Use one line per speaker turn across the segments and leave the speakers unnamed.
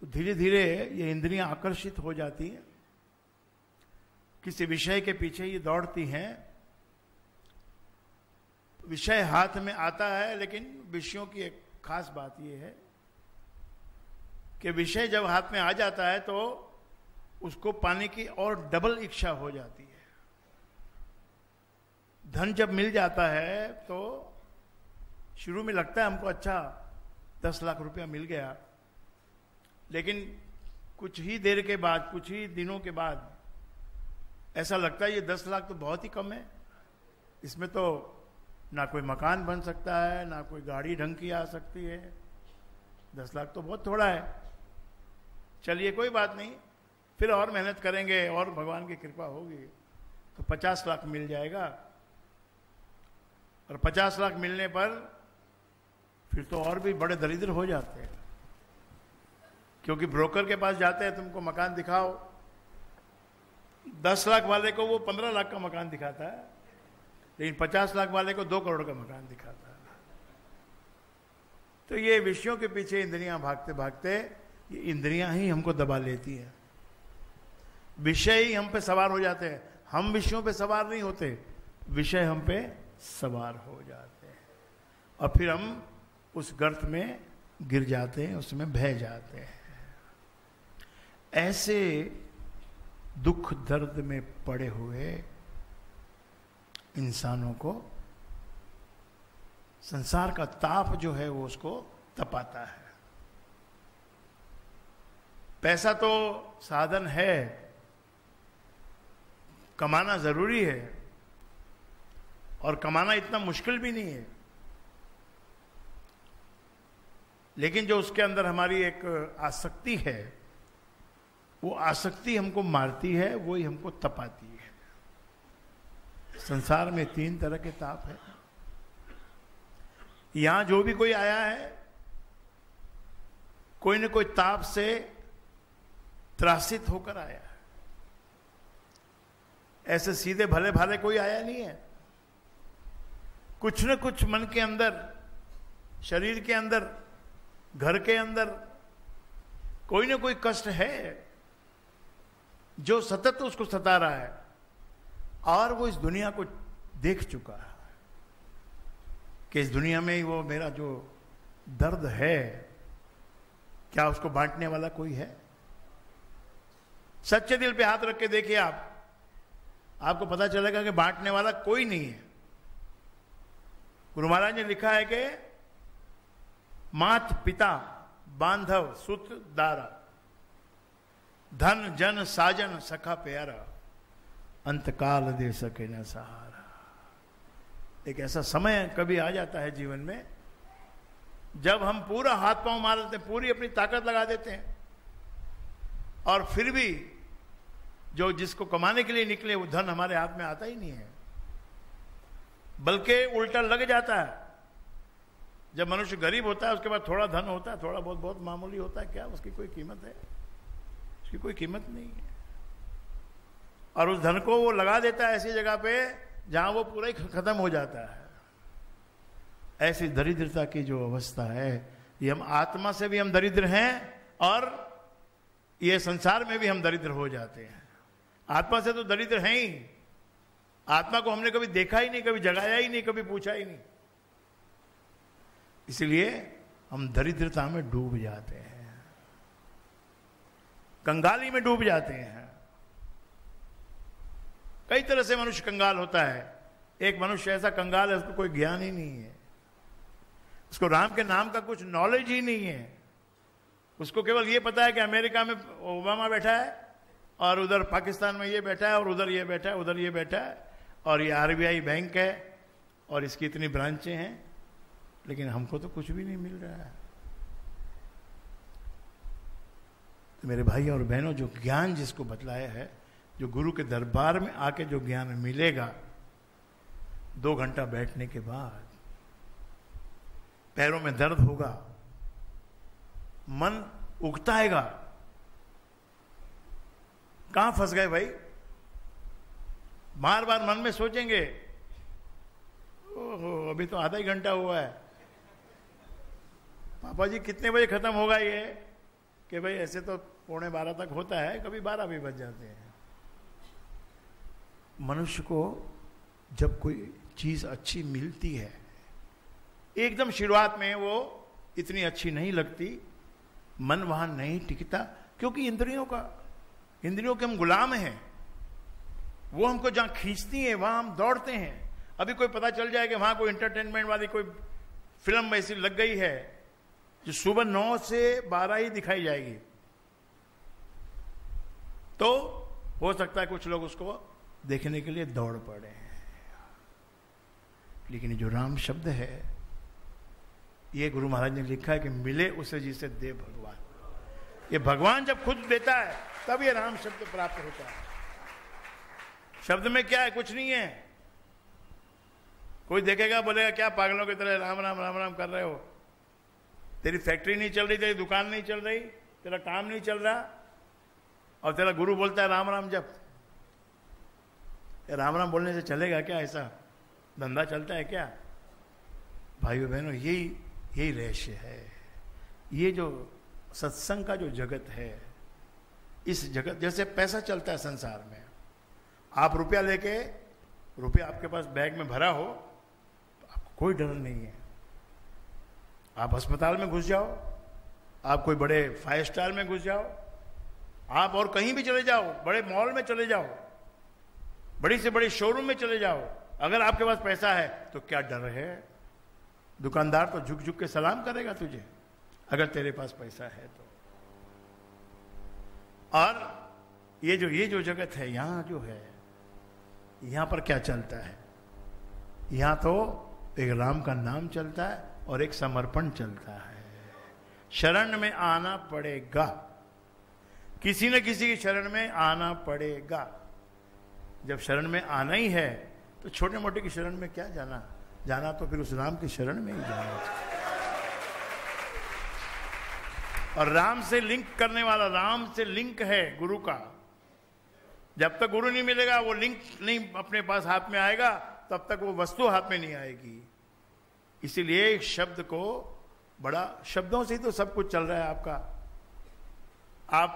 तो धीरे धीरे ये इंद्रियां आकर्षित हो जाती हैं, किसी विषय के पीछे ये दौड़ती हैं। विषय हाथ में आता है, लेकिन विषयों की एक खास बात यह है कि विषय जब हाथ में आ जाता है तो उसको पाने की और डबल इच्छा हो जाती है। धन जब मिल जाता है तो शुरू में लगता है हमको अच्छा 10 लाख रुपया मिल गया, लेकिन कुछ ही देर के बाद, कुछ ही दिनों के बाद ऐसा लगता है ये 10 लाख तो बहुत ही कम है, इसमें तो ना कोई मकान बन सकता है, ना कोई गाड़ी ढंग की आ सकती है, 10 लाख तो बहुत थोड़ा है। चलिए कोई बात नहीं, फिर और मेहनत करेंगे और भगवान की कृपा होगी तो 50 लाख मिल जाएगा। और 50 लाख मिलने पर फिर तो और भी बड़े दरिद्र हो जाते हैं, क्योंकि ब्रोकर के पास जाते हैं, तुमको मकान दिखाओ। 10 लाख वाले को वो 15 लाख का मकान दिखाता है, लेकिन 50 लाख वाले को 2 करोड़ का मकान दिखाता है। तो ये विषयों के पीछे इंद्रियां भागते भागते, ये इंद्रियां ही हमको दबा लेती हैं, विषय ही हम पे सवार हो जाते हैं। हम विषयों पे सवार नहीं होते, विषय हम पे सवार हो जाते हैं, और फिर हम उस गर्त में गिर जाते हैं, उसमें बह जाते हैं। ऐसे दुख दर्द में पड़े हुए इंसानों को संसार का ताप जो है वो उसको तपाता है। पैसा तो साधन है, कमाना जरूरी है, और कमाना इतना मुश्किल भी नहीं है, लेकिन जो उसके अंदर हमारी एक आसक्ति है, वो आसक्ति हमको मारती है, वही हमको तपाती है। संसार में 3 तरह के ताप है। यहां जो भी कोई आया है, कोई न कोई ताप से त्रासित होकर आया है। ऐसे सीधे भले भाले कोई आया नहीं है, कुछ न कुछ मन के अंदर, शरीर के अंदर, घर के अंदर कोई न कोई कष्ट है जो सतत उसको सता रहा है, और वो इस दुनिया को देख चुका है कि इस दुनिया में ही वो मेरा जो दर्द है, क्या उसको बांटने वाला कोई है? सच्चे दिल पे हाथ रख के देखिए आप, आपको पता चलेगा कि बांटने वाला कोई नहीं है। गुरु महाराज ने लिखा है कि मात पिता बांधव सुत दारा, धन जन साजन सखा प्यारा, अंतकाल दे सके न सहारा। एक ऐसा समय कभी आ जाता है जीवन में जब हम पूरा हाथ पांव मार देते हैं, पूरी अपनी ताकत लगा देते हैं, और फिर भी जो जिसको कमाने के लिए निकले वो धन हमारे हाथ में आता ही नहीं है, बल्कि उल्टा लग जाता है। जब मनुष्य गरीब होता है उसके बाद थोड़ा धन होता है, थोड़ा बहुत बहुत मामूली होता है, क्या उसकी कोई कीमत है? उसकी कोई कीमत नहीं है। और उस धन को वो लगा देता है ऐसी जगह पे जहां वो पूरा ही खत्म हो जाता है। ऐसी दरिद्रता की जो अवस्था है, ये हम आत्मा से भी हम दरिद्र हैं, और ये संसार में भी हम दरिद्र हो जाते हैं। आत्मा से तो दरिद्र हैं ही, आत्मा को हमने कभी देखा ही नहीं, कभी जगाया ही नहीं, कभी पूछा ही नहीं, इसलिए हम दरिद्रता में डूब जाते हैं, कंगाली में डूब जाते हैं। कई तरह से मनुष्य कंगाल होता है। एक मनुष्य ऐसा कंगाल है उसको कोई ज्ञान ही नहीं है, उसको राम के नाम का कुछ नॉलेज ही नहीं है। उसको केवल ये पता है कि अमेरिका में ओबामा बैठा है, और उधर पाकिस्तान में ये बैठा है, और उधर ये बैठा है, उधर ये बैठा है, और ये आरबीआई बैंक है, और इसकी इतनी ब्रांचें हैं, लेकिन हमको तो कुछ भी नहीं मिल रहा है। तो मेरे भाई और बहनों, जो ज्ञान जिसको बतलाया है, जो गुरु के दरबार में आके जो ज्ञान मिलेगा, 2 घंटा बैठने के बाद पैरों में दर्द होगा, मन उकताएगा, कहां फंस गए भाई? बार बार मन में सोचेंगे, ओहो अभी तो आधा ही घंटा हुआ है, पापा जी कितने बजे खत्म होगा ये? कि भाई ऐसे तो 11:45 तक होता है, कभी 12 भी बज जाते हैं। मनुष्य को जब कोई चीज अच्छी मिलती है, एकदम शुरुआत में वो इतनी अच्छी नहीं लगती, मन वहां नहीं टिकता, क्योंकि इंद्रियों के हम गुलाम हैं। वो हमको जहां खींचती हैं वहां हम दौड़ते हैं। अभी कोई पता चल जाए कि वहां कोई एंटरटेनमेंट वाली कोई फिल्म ऐसी लग गई है जो सुबह 9 से 12 ही दिखाई जाएगी, तो हो सकता है कुछ लोग उसको देखने के लिए दौड़ पड़े। लेकिन जो राम शब्द है, ये गुरु महाराज ने लिखा है कि मिले उसे जिसे दे भगवान। ये भगवान जब खुद देता है तब ये राम शब्द प्राप्त होता है। शब्द में क्या है? कुछ नहीं है। कोई देखेगा बोलेगा क्या पागलों की तरह राम राम राम राम कर रहे हो, तेरी फैक्ट्री नहीं चल रही, तेरी दुकान नहीं चल रही, तेरा काम नहीं चल रहा, और तेरा गुरु बोलता है राम राम जप। राम राम बोलने से चलेगा क्या? ऐसा धंधा चलता है क्या? भाइयों बहनों, यही रहस्य है। ये जो सत्संग का जो जगत है, इस जगत जैसे पैसा चलता है संसार में, आप रुपया लेके, रुपया आपके पास बैग में भरा हो तो आपको कोई डर नहीं है। आप अस्पताल में घुस जाओ, आप कोई बड़े 5 स्टार में घुस जाओ, आप और कहीं भी चले जाओ, बड़े मॉल में चले जाओ, बड़ी से बड़ी शोरूम में चले जाओ, अगर आपके पास पैसा है तो क्या डर है? दुकानदार तो झुक झुक के सलाम करेगा तुझे, अगर तेरे पास पैसा है तो। और ये जो जगत है, यहां जो है, यहां पर क्या चलता है? यहां तो एक राम का नाम चलता है और एक समर्पण चलता है। शरण में आना पड़ेगा, किसी न किसी की शरण में आना पड़ेगा। जब शरण में आना ही है तो छोटे मोटे की शरण में क्या जाना तो फिर उस राम की शरण में ही जाना चाहिए। और राम से लिंक करने वाला, राम से लिंक है गुरु का। जब तक गुरु नहीं मिलेगा, वो लिंक नहीं अपने पास हाथ में आएगा, तब तक वो वस्तु हाथ में नहीं आएगी। इसीलिए शब्द को बड़ा, शब्दों से ही तो सब कुछ चल रहा है आपका। आप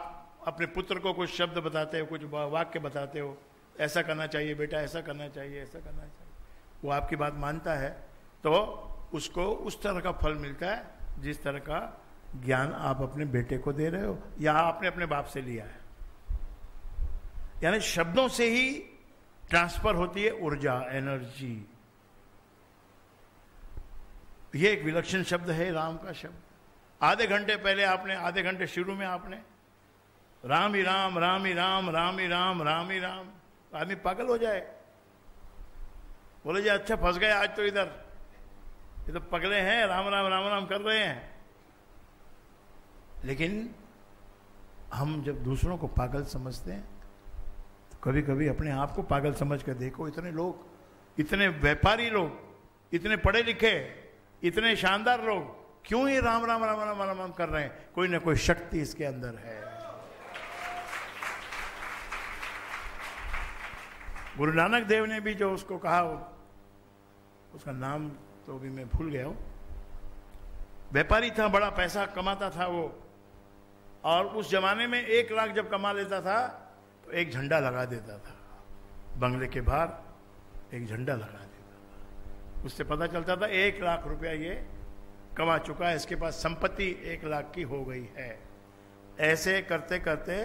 अपने पुत्र को कुछ शब्द बताते हो, कुछ वाक्य बताते हो, ऐसा करना चाहिए बेटा, ऐसा करना चाहिए, ऐसा करना चाहिए, वो आपकी बात मानता है तो उसको उस तरह का फल मिलता है जिस तरह का ज्ञान आप अपने बेटे को दे रहे हो या आपने अपने बाप से लिया है। यानी शब्दों से ही ट्रांसफर होती है ऊर्जा, एनर्जी। ये एक विलक्षण शब्द है राम का शब्द। आधे घंटे पहले आपने, आधे घंटे शुरू में आपने राम ही राम, राम ही राम, राम ही राम, राम ही राम। आदमी पागल हो जाए, बोले जी अच्छा फंस गए आज तो इधर, ये तो पगले हैं, राम राम राम राम कर रहे हैं। लेकिन हम जब दूसरों को पागल समझते हैं तो कभी कभी अपने आप को पागल समझ कर देखो। इतने लोग, इतने व्यापारी लोग, इतने पढ़े लिखे, इतने शानदार लोग क्यों ये राम राम राम राम राम राम कर रहे हैं? कोई ना कोई शक्ति इसके अंदर है। गुरु नानक देव ने भी जो उसको कहा, उसका नाम तो भी मैं भूल गया हूं, व्यापारी था, बड़ा पैसा कमाता था वो, और उस जमाने में 1 लाख जब कमा लेता था तो एक झंडा लगा देता था बंगले के बाहर, एक झंडा लगा देता था। उससे पता चलता था 1 लाख रुपया ये कमा चुका है, इसके पास संपत्ति 1 लाख की हो गई है। ऐसे करते करते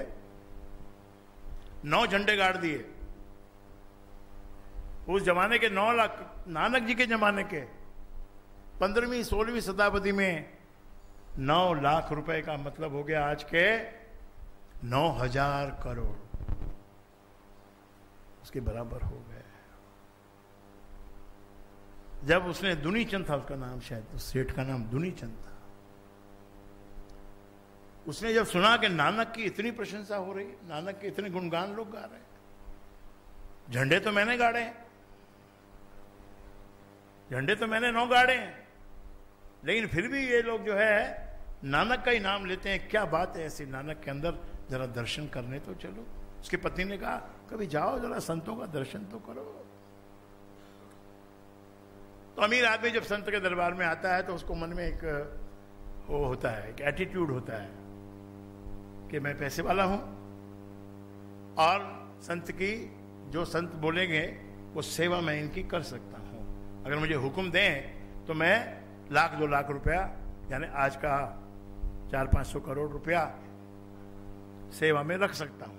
9 झंडे गाड़ दिए। उस जमाने के 9 लाख, नानक जी के जमाने के 15वीं 16वीं शताब्दी में 9 लाख रुपए का मतलब हो गया आज के 9,000 करोड़, उसके बराबर हो गए। जब उसने, दुनीचंद था उसका नाम, शायद तो सेठ का नाम दुनीचंद था, उसने जब सुना कि नानक की इतनी प्रशंसा हो रही, नानक के इतने गुणगान लोग गा रहे हैं, झंडे तो मैंने गाड़े हैं, झंडे तो मैंने 9 गाड़े हैं, लेकिन फिर भी ये लोग जो है नानक का ही नाम लेते हैं। क्या बात है ऐसी नानक के अंदर, जरा दर्शन करने तो चलो। उसकी पत्नी ने कहा कभी जाओ जरा संतों का दर्शन तो करो। तो अमीर आदमी जब संत के दरबार में आता है तो उसको मन में एक वो होता है, एक एटीट्यूड होता है, कि मैं पैसे वाला हूं और संत की जो संत बोलेंगे वो सेवा मैं इनकी कर सकता हूं। अगर मुझे हुक्म दें तो मैं 1,00,000 2 लाख रुपया, यानी आज का 400-500 करोड़ रुपया सेवा में रख सकता हूं।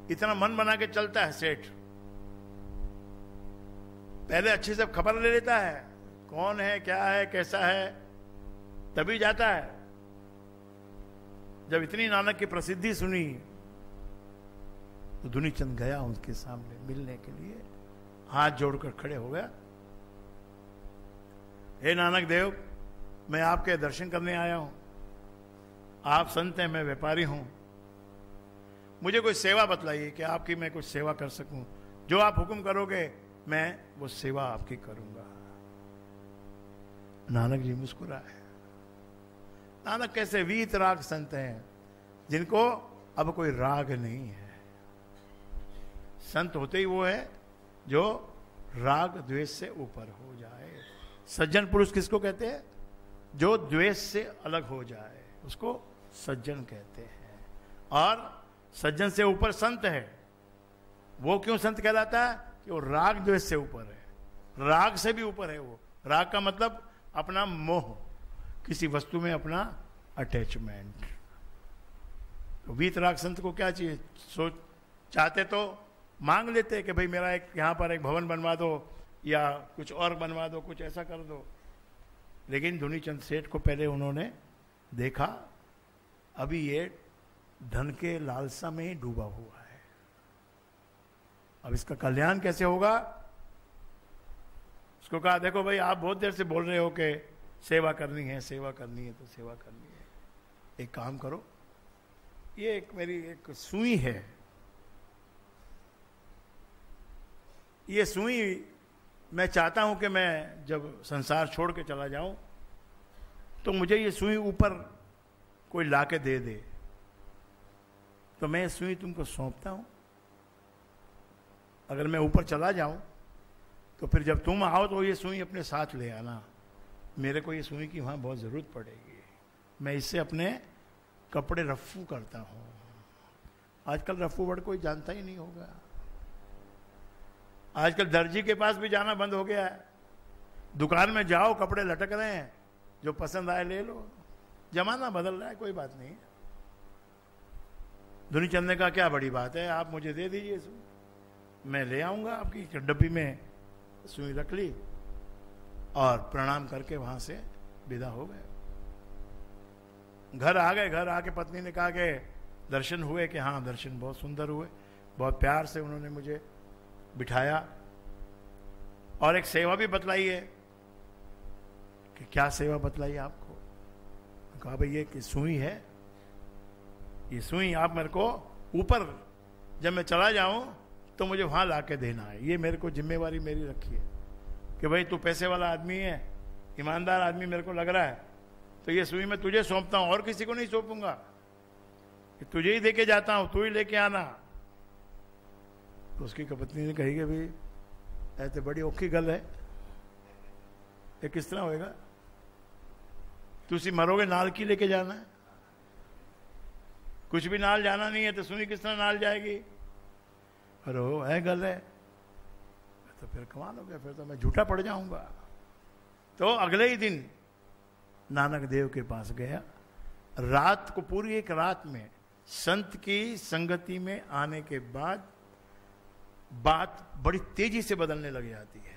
इतना मन बना के चलता है सेठ। पहले अच्छे से खबर ले लेता है कौन है, क्या है, कैसा है, तभी जाता है। जब इतनी नानक की प्रसिद्धि सुनी तो दुनीचंद गया उनके सामने मिलने के लिए, हाथ जोड़कर खड़े हो गया। हे नानक देव, मैं आपके दर्शन करने आया हूं। आप संत हैं, मैं व्यापारी हूं। मुझे कोई सेवा बतलाइए कि आपकी मैं कुछ सेवा कर सकूं। जो आप हुक्म करोगे मैं वो सेवा आपकी करूंगा। नानक जी मुस्कुराए। नानक कैसे वीतराग संत हैं जिनको अब कोई राग नहीं है। संत होते ही वो है जो राग द्वेष से ऊपर हो जाए। सज्जन पुरुष किसको कहते हैं? जो द्वेष से अलग हो जाए उसको सज्जन कहते हैं। और सज्जन से ऊपर संत है। वो क्यों संत कहलाता है? कि वो राग द्वेष से ऊपर है, राग से भी ऊपर है। वो राग का मतलब अपना मोह, किसी वस्तु में अपना अटैचमेंट। तो वीतराग संत को क्या चाहिए? सोच चाहते तो मांग लेते कि भाई मेरा एक यहां पर एक भवन बनवा दो या कुछ और बनवा दो, कुछ ऐसा कर दो। लेकिन दुनीचंद सेठ को पहले उन्होंने देखा अभी ये धन के लालसा में ही डूबा हुआ है, अब इसका कल्याण कैसे होगा। उसको कहा देखो भाई, आप बहुत देर से बोल रहे हो कि सेवा करनी है, सेवा करनी है, तो सेवा करनी है। एक काम करो, ये एक मेरी एक सुई है, ये सुई मैं चाहता हूं कि मैं जब संसार छोड़ के चला जाऊं तो मुझे ये सुई ऊपर कोई लाके दे दे, तो मैं ये सुई तुमको सौंपता हूं। अगर मैं ऊपर चला जाऊं तो फिर जब तुम आओ तो ये सुई अपने साथ ले आना। मेरे को ये सुई की वहां बहुत जरूरत पड़ेगी। मैं इससे अपने कपड़े रफ्फू करता हूं। आजकल रफ्फू वर्ड कोई जानता ही नहीं होगा। आजकल दर्जी के पास भी जाना बंद हो गया है। दुकान में जाओ, कपड़े लटक रहे हैं, जो पसंद आए ले लो। जमाना बदल रहा है, कोई बात नहीं। दुनीचंद ने कहा क्या बड़ी बात है, आप मुझे दे दीजिए सुई, मैं ले आऊंगा। आपकी डब्बी में सुई रख ली और प्रणाम करके वहां से विदा हो गए। घर आ गए। घर आके पत्नी ने कहा कि दर्शन हुए? कि हाँ, दर्शन बहुत सुंदर हुए। बहुत प्यार से उन्होंने मुझे बिठाया और एक सेवा भी बतलाई है। कि क्या सेवा बतलाई आपको? कहा भाई ये कि सुई है, ये सुई आप मेरे को ऊपर जब मैं चला जाऊं तो मुझे वहां लाके देना है। ये मेरे को जिम्मेवारी मेरी रखी है कि भाई तू पैसे वाला आदमी है, ईमानदार आदमी मेरे को लग रहा है, तो ये सुई मैं तुझे सौंपता हूं और किसी को नहीं सौंपूंगा। तुझे ही देके जाता हूं, तू ही लेके आना। तो उसकी पत्नी ने कही कि भाई ऐसे बड़ी औखी गल है, ये किस तरह होएगा? तुसी मरोगे, नाल की लेके जाना है? कुछ भी नाल जाना नहीं है तो सुई किस तरह नाल जाएगी? अरे वो है गल है, तो फिर कमाल हो गया, फिर तो मैं झूठा पड़ जाऊंगा। तो अगले ही दिन नानक देव के पास गया। रात को, पूरी एक रात में संत की संगति में आने के बाद बात बड़ी तेजी से बदलने लग जाती है।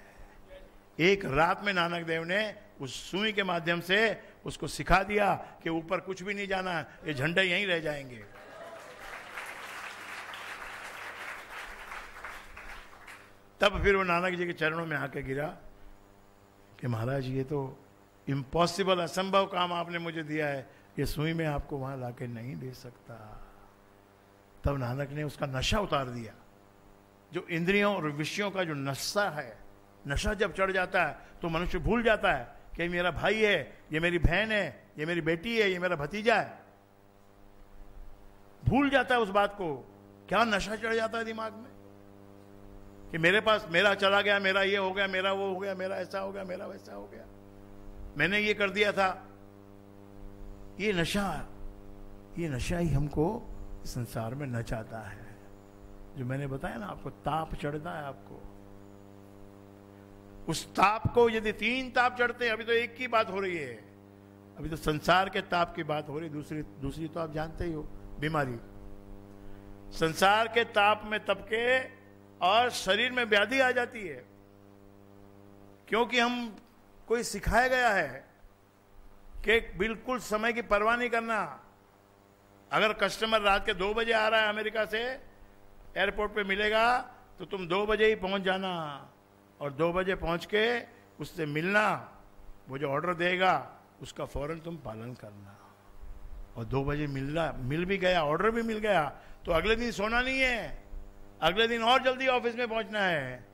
एक रात में नानक देव ने उस सुई के माध्यम से उसको सिखा दिया कि ऊपर कुछ भी नहीं जाना, ये झंडे यहीं रह जाएंगे। तब फिर वो नानक जी के चरणों में आके गिरा कि महाराज ये तो इम्पॉसिबल, असंभव काम आपने मुझे दिया है, ये सुई में आपको वहां लाके नहीं दे सकता। तब नानक ने उसका नशा उतार दिया। जो इंद्रियों और विषयों का जो नशा है, नशा जब चढ़ जाता है तो मनुष्य भूल जाता है कि ये मेरा भाई है, ये मेरी बहन है, ये मेरी बेटी है, ये मेरा भतीजा है। भूल जाता है उस बात को। क्या नशा चढ़ जाता है दिमाग में कि मेरे पास, मेरा चला गया, मेरा ये हो गया, मेरा वो हो गया, मेरा ऐसा हो गया, मेरा वैसा हो गया, मैंने ये कर दिया था। ये नशा, ये नशा ही हमको संसार में नचाता है। जो मैंने बताया ना आपको, ताप चढ़ता है आपको, उस ताप को यदि 3 ताप चढ़ते हैं, अभी तो एक की बात हो रही है, अभी तो संसार के ताप की बात हो रही, दूसरी तो आप जानते ही हो, बीमारी। संसार के ताप में तपके और शरीर में व्याधि आ जाती है, क्योंकि हम कोई सिखाया गया है कि बिल्कुल समय की परवाह नहीं करना। अगर कस्टमर रात के 2 बजे आ रहा है अमेरिका से, एयरपोर्ट पे मिलेगा तो तुम 2 बजे ही पहुंच जाना, और 2 बजे पहुंच के उससे मिलना, वो जो ऑर्डर देगा उसका फौरन तुम पालन करना। और 2 बजे मिल भी गया, ऑर्डर भी मिल गया, तो अगले दिन सोना नहीं है, अगले दिन और जल्दी ऑफिस में पहुंचना है,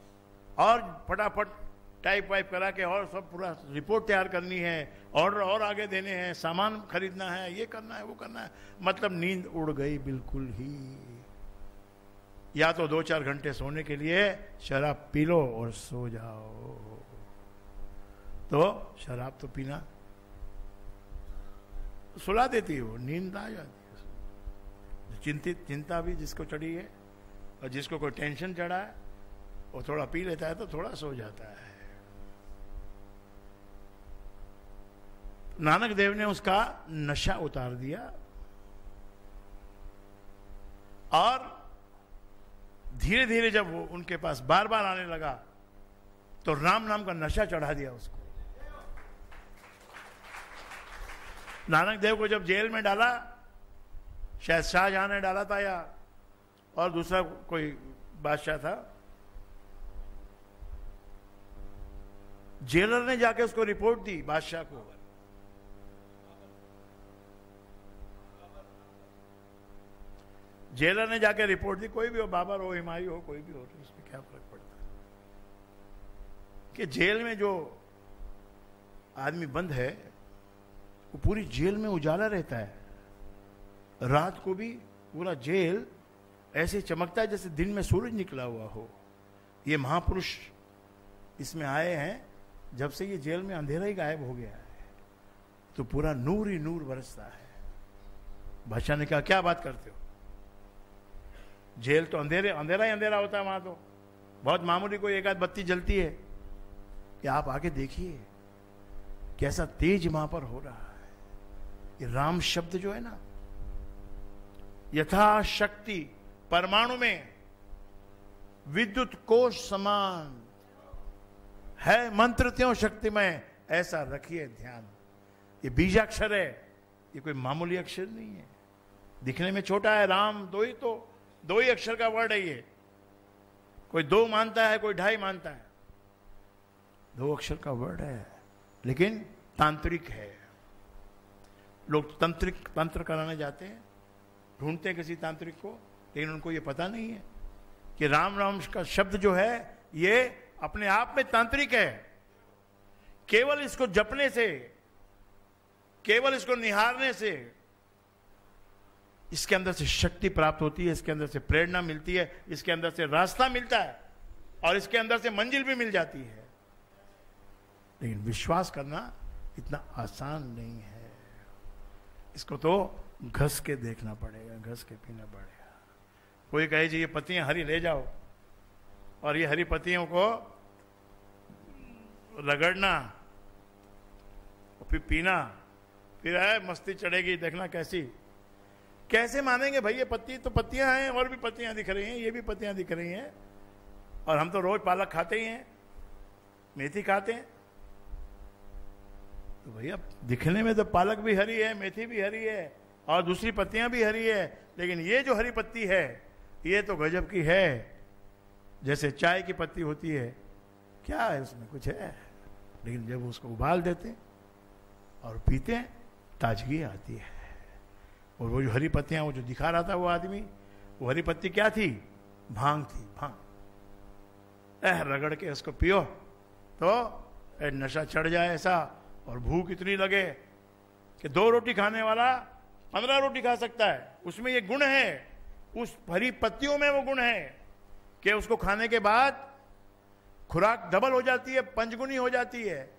और फटाफट टाइप वाइप करा के और सब पूरा रिपोर्ट तैयार करनी है, ऑर्डर और आगे देने हैं, सामान खरीदना है, ये करना है, वो करना है। मतलब नींद उड़ गई बिल्कुल ही। या तो 2-4 घंटे सोने के लिए शराब पी लो और सो जाओ, तो शराब तो पीना सुला देती है, वो नींद आ जाती है। चिंता भी जिसको चढ़ी है और जिसको कोई टेंशन चढ़ा है, वो थोड़ा पी लेता है तो थोड़ा सो जाता है। नानक देव ने उसका नशा उतार दिया और धीरे धीरे जब वो उनके पास बार बार आने लगा तो राम नाम का नशा चढ़ा दिया उसको। नानक देव को जब जेल में डाला, शायद शाहजहां ने डाला था या और दूसरा कोई बादशाह था, जेलर ने जाके उसको रिपोर्ट दी बादशाह को। जेलर ने जाके रिपोर्ट दी, कोई भी हो, बाबर हो, हुमायूं हो, कोई भी हो, तो इसमें क्या फर्क पड़ता है कि जेल में जो आदमी बंद है वो पूरी जेल में उजाला रहता है, रात को भी पूरा जेल ऐसे चमकता है जैसे दिन में सूरज निकला हुआ हो। ये महापुरुष इसमें आए हैं, जब से ये जेल में अंधेरा ही गायब हो गया है तो पूरा नूर ही नूर बरसता है। बादशाह ने कहा क्या बात करते हो, जेल तो अंधेरा ही अंधेरा होता है, वहां तो बहुत मामूली कोई एक आध बत्ती जलती है, कि आप आके देखिए कैसा तेज वहां पर हो रहा है। ये राम शब्द जो है ना, यथाशक्ति परमाणु में विद्युत कोश समान है, मंत्र त्यों शक्तिमय, ऐसा रखिए ध्यान। ये बीजाक्षर है, ये कोई मामूली अक्षर नहीं है, दिखने में छोटा है। राम दो ही अक्षर का वर्ड है ये, कोई 2 मानता है, कोई 2.5 मानता है, 2 अक्षर का वर्ड है, लेकिन तांत्रिक है। लोग तंत्र कराने जाते हैं, ढूंढते हैं किसी तांत्रिक को, लेकिन उनको ये पता नहीं है कि राम राम का शब्द जो है ये अपने आप में तांत्रिक है। केवल इसको जपने से, केवल इसको निहारने से इसके अंदर से शक्ति प्राप्त होती है, इसके अंदर से प्रेरणा मिलती है, इसके अंदर से रास्ता मिलता है और इसके अंदर से मंजिल भी मिल जाती है। लेकिन विश्वास करना इतना आसान नहीं है, इसको तो घस के देखना पड़ेगा, घस के पीना पड़ेगा। कोई कहे जी ये पत्तियां हरी ले जाओ, और ये हरी पत्तियों को रगड़ना और फिर पीना, फिर है मस्ती चढ़ेगी, देखना कैसे मानेंगे भाई। ये पत्ती तो पत्तियां हैं, और भी पत्तियां दिख रही हैं, ये भी पत्तियां दिख रही हैं, और हम तो रोज पालक खाते ही हैं, मेथी खाते हैं, तो भैया दिखने में तो पालक भी हरी है, मेथी भी हरी है और दूसरी पत्तियां भी हरी है, लेकिन ये जो हरी पत्ती है ये तो गजब की है, जैसे चाय की पत्ती होती है, क्या है उसमें, कुछ है, लेकिन जब उसको उबाल देते और पीते हैं ताजगी आती है। और वो जो हरी पत्तियां, वो जो दिखा रहा था वो आदमी, वो हरी पत्ती क्या थी, भांग थी, भांग। रगड़ के उसको पियो तो नशा चढ़ जाए ऐसा, और भूख इतनी लगे कि 2 रोटी खाने वाला 15 रोटी खा सकता है। उसमें ये गुण है, उस हरी पत्तियों में वो गुण है कि उसको खाने के बाद खुराक डबल हो जाती है, 5 गुनी हो जाती है,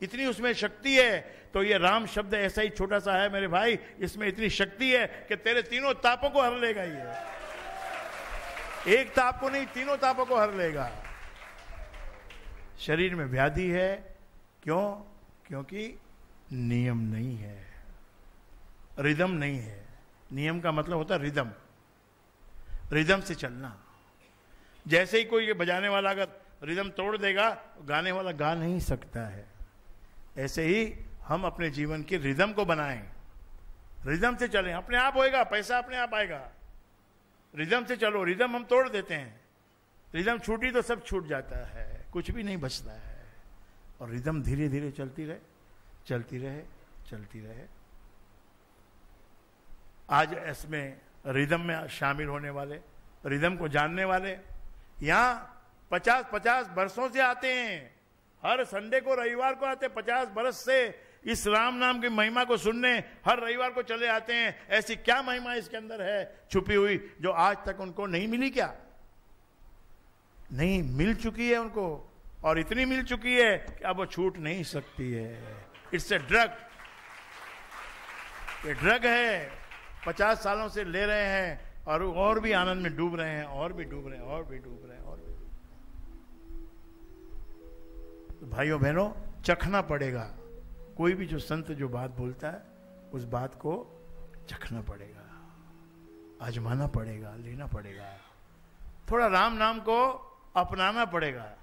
इतनी उसमें शक्ति है। तो ये राम शब्द ऐसा ही छोटा सा है मेरे भाई, इसमें इतनी शक्ति है कि तेरे तीनों तापों को हर लेगा। ये एक ताप को नहीं, तीनों तापों को हर लेगा। शरीर में व्याधि है, क्यों? क्योंकि नियम नहीं है, रिदम नहीं है। नियम का मतलब होता है रिदम, रिदम से चलना। जैसे ही कोई बजाने वाला अगर रिदम तोड़ देगा, गाने वाला गा नहीं सकता है। ऐसे ही हम अपने जीवन की रिदम को बनाएं, रिदम से चलें, अपने आप होएगा, पैसा अपने आप आएगा। रिदम से चलो, रिदम हम तोड़ देते हैं, रिदम छूटी तो सब छूट जाता है, कुछ भी नहीं बचता है। और रिदम धीरे धीरे चलती रहे, चलती रहे, चलती रहे। आज इसमें रिदम में शामिल होने वाले, रिदम को जानने वाले यहां 50-50 बरसों से आते हैं। हर संडे को, रविवार को आते, 50 बरस से इस राम नाम की महिमा को सुनने हर रविवार को चले आते हैं। ऐसी क्या महिमा इसके अंदर है छुपी हुई, जो आज तक उनको नहीं मिली? क्या नहीं मिल चुकी है उनको? और इतनी मिल चुकी है कि अब वो छूट नहीं सकती है। इट्स ए ड्रग, ये ड्रग है। 50 सालों से ले रहे हैं और भी आनंद में डूब रहे हैं, और भी डूब रहे हैं, और भी डूब रहे हैं, और भी डूब रहे हैं। तो भाइयों बहनों, चखना पड़ेगा। कोई भी जो संत जो बात बोलता है, उस बात को चखना पड़ेगा, आजमाना पड़ेगा, लेना पड़ेगा। थोड़ा राम नाम को अपनाना पड़ेगा।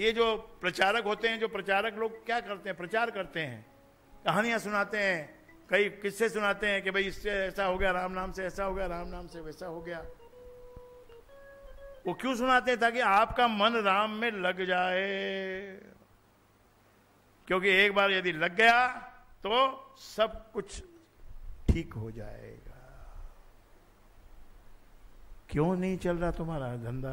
ये जो प्रचारक होते हैं, जो प्रचारक लोग क्या करते हैं? प्रचार करते हैं, कहानियां सुनाते हैं, कई किस्से सुनाते हैं कि भाई इससे ऐसा हो गया, राम नाम से ऐसा हो गया, राम नाम से वैसा हो गया। वो क्यों सुनाते हैं? ताकि आपका मन राम में लग जाए। क्योंकि एक बार यदि लग गया तो सब कुछ ठीक हो जाएगा। क्यों नहीं चल रहा तुम्हारा धंधा?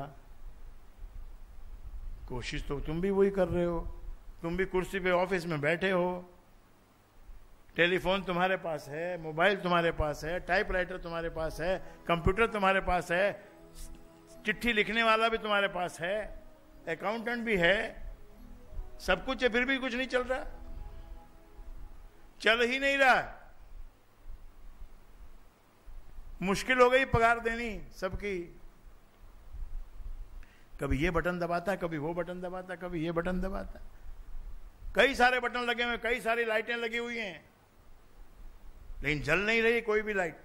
कोशिश तो तुम भी वही कर रहे हो। तुम भी कुर्सी पे ऑफिस में बैठे हो, टेलीफोन तुम्हारे पास है, मोबाइल तुम्हारे पास है, टाइपराइटर तुम्हारे पास है, कंप्यूटर तुम्हारे पास है, चिट्ठी लिखने वाला भी तुम्हारे पास है, अकाउंटेंट भी है, सब कुछ है, फिर भी कुछ नहीं चल रहा, चल ही नहीं रहा। मुश्किल हो गई पगार देनी सबकी। कभी ये बटन दबाता है, कभी वो बटन दबाता है, कभी ये बटन दबाता है। कई सारे बटन लगे हुए, कई सारी लाइटें लगी हुई हैं, लेकिन जल नहीं रही कोई भी लाइट।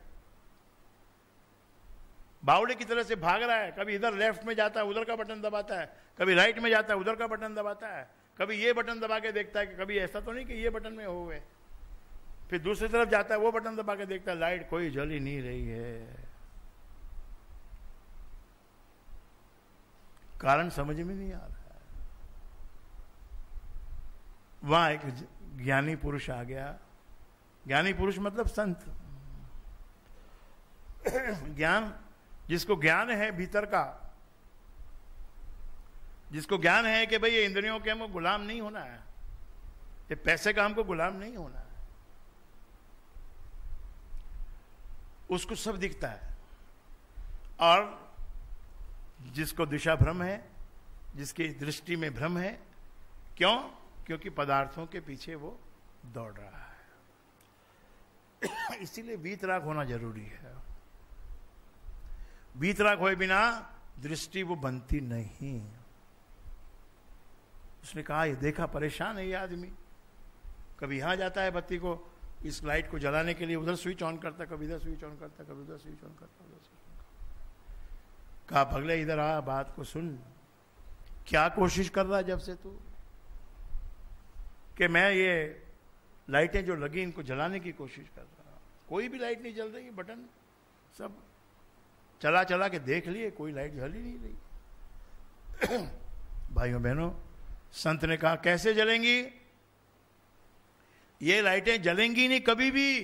बावड़े की तरह से भाग रहा है, कभी इधर लेफ्ट में जाता है, उधर का बटन दबाता है, कभी राइट में जाता है, उधर का बटन दबाता है, कभी ये बटन दबा के देखता है कि कभी ऐसा तो नहीं कि ये बटन में हो गए, फिर दूसरी तरफ जाता है, वो बटन दबा के देखता है, लाइट कोई जल ही नहीं रही है। कारण समझ में नहीं आ रहा है। वहां एक ज्ञानी पुरुष आ गया। ज्ञानी पुरुष मतलब संत। ज्ञान, जिसको ज्ञान है भीतर का, जिसको ज्ञान है कि भाई ये इंद्रियों के हमको गुलाम नहीं होना है, ये पैसे का हमको गुलाम नहीं होना है, उसको सब दिखता है। और जिसको दिशा भ्रम है, जिसकी दृष्टि में भ्रम है, क्यों? क्योंकि पदार्थों के पीछे वो दौड़ रहा है। इसीलिए वीतराग होना जरूरी है। वीतराग होए बिना दृष्टि वो बनती नहीं। उसने कहा, ये देखा परेशान है ये आदमी, कभी यहां जाता है बत्ती को, इस लाइट को जलाने के लिए उधर स्विच ऑन करता, कभी इधर स्विच ऑन करता, कभी उधर स्विच ऑन करता, उधर स्विच ऑन करता। कहा, पगले इधर आ, बात को सुन, क्या कोशिश कर रहा जब से तू? कि मैं ये लाइटें जो लगी इनको जलाने की कोशिश कर रहा। कोई भी लाइट नहीं जल रही, बटन सब चला चला के देख लिए, कोई लाइट जल ही नहीं रही। भाइयों बहनों, संत ने कहा, कैसे जलेंगी ये लाइटें? जलेंगी नहीं कभी भी।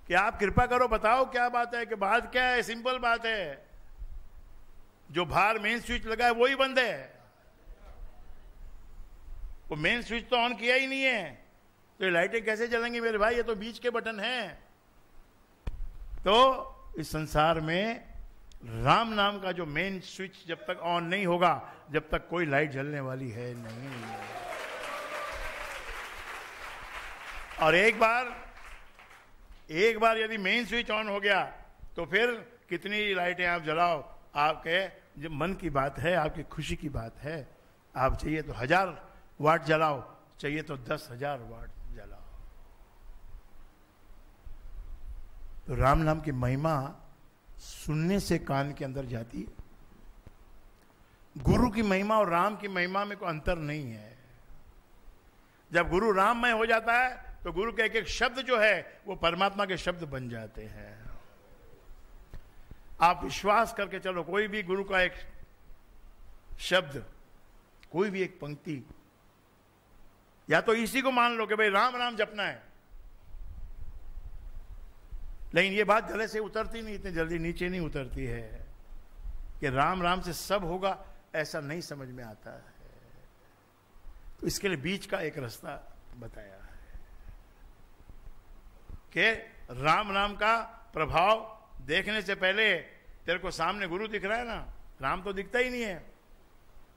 कि आप कृपा करो, बताओ क्या बात है? कि बात क्या है? सिंपल बात है, जो बाहर मेन स्विच लगा है वही बंद है। वो मेन स्विच तो ऑन किया ही नहीं है, तो ये लाइटें कैसे जलेंगी मेरे भाई? ये तो बीच के बटन हैं। तो इस संसार में राम नाम का जो मेन स्विच जब तक ऑन नहीं होगा, जब तक कोई लाइट जलने वाली है नहीं। और एक बार यदि मेन स्विच ऑन हो गया तो फिर कितनी लाइटें आप जलाओ, आपके जो मन की बात है, आपकी खुशी की बात है। आप चाहिए तो 1000 वाट जलाओ, चाहिए तो 10,000 वाट जलाओ। तो राम नाम की महिमा सुनने से कान के अंदर जाती है। गुरु की महिमा और राम की महिमा में कोई अंतर नहीं है। जब गुरु राममय हो जाता है तो गुरु के एक एक शब्द जो है वो परमात्मा के शब्द बन जाते हैं। आप विश्वास करके चलो, कोई भी गुरु का एक शब्द, कोई भी एक पंक्ति, या तो इसी को मान लो कि भाई राम राम जपना है, लेकिन ये बात गले से उतरती नहीं, इतनी जल्दी नीचे नहीं उतरती है कि राम राम से सब होगा, ऐसा नहीं समझ में आता है। तो इसके लिए बीच का एक रास्ता बताया है कि राम नाम का प्रभाव देखने से पहले तेरे को सामने गुरु दिख रहा है ना, राम तो दिखता ही नहीं है,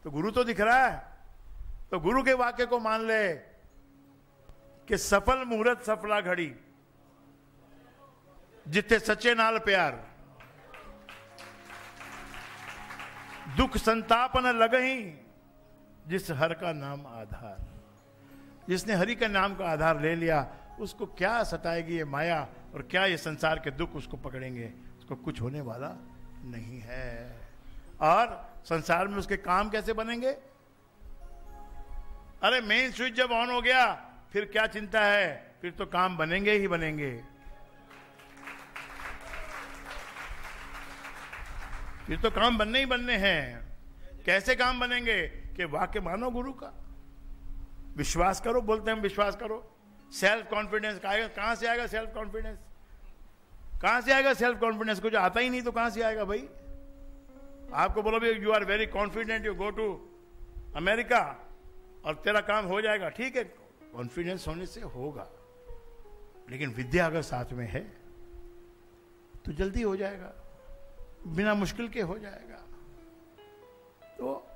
तो गुरु तो दिख रहा है। तो गुरु के वाक्य को मान ले कि सफल मुहूर्त सफला घड़ी, जिथे सच्चे नाल प्यार, दुख संताप न लगही, जिस हर का नाम आधार। जिसने हरि का नाम का आधार ले लिया, उसको क्या सताएगी ये माया, और क्या ये संसार के दुख उसको पकड़ेंगे, उसको कुछ होने वाला नहीं है। और संसार में उसके काम कैसे बनेंगे? अरे मेन स्विच जब ऑन हो गया फिर क्या चिंता है, फिर तो काम बनेंगे ही बनेंगे। फिर तो काम बनने ही बनने हैं। कैसे काम बनेंगे? कि वाक्य मानो गुरु का, विश्वास करो, बोलते हैं हम विश्वास करो। सेल्फ कॉन्फिडेंस कहां से आएगा? सेल्फ कॉन्फिडेंस कहां से आएगा? सेल्फ कॉन्फिडेंस कुछ आता ही नहीं तो कहां से आएगा भाई? आपको बोलो भी you are very confident, you go to America और तेरा काम हो जाएगा, ठीक है, कॉन्फिडेंस होने से होगा, लेकिन विद्या अगर साथ में है तो जल्दी हो जाएगा, बिना मुश्किल के हो जाएगा। तो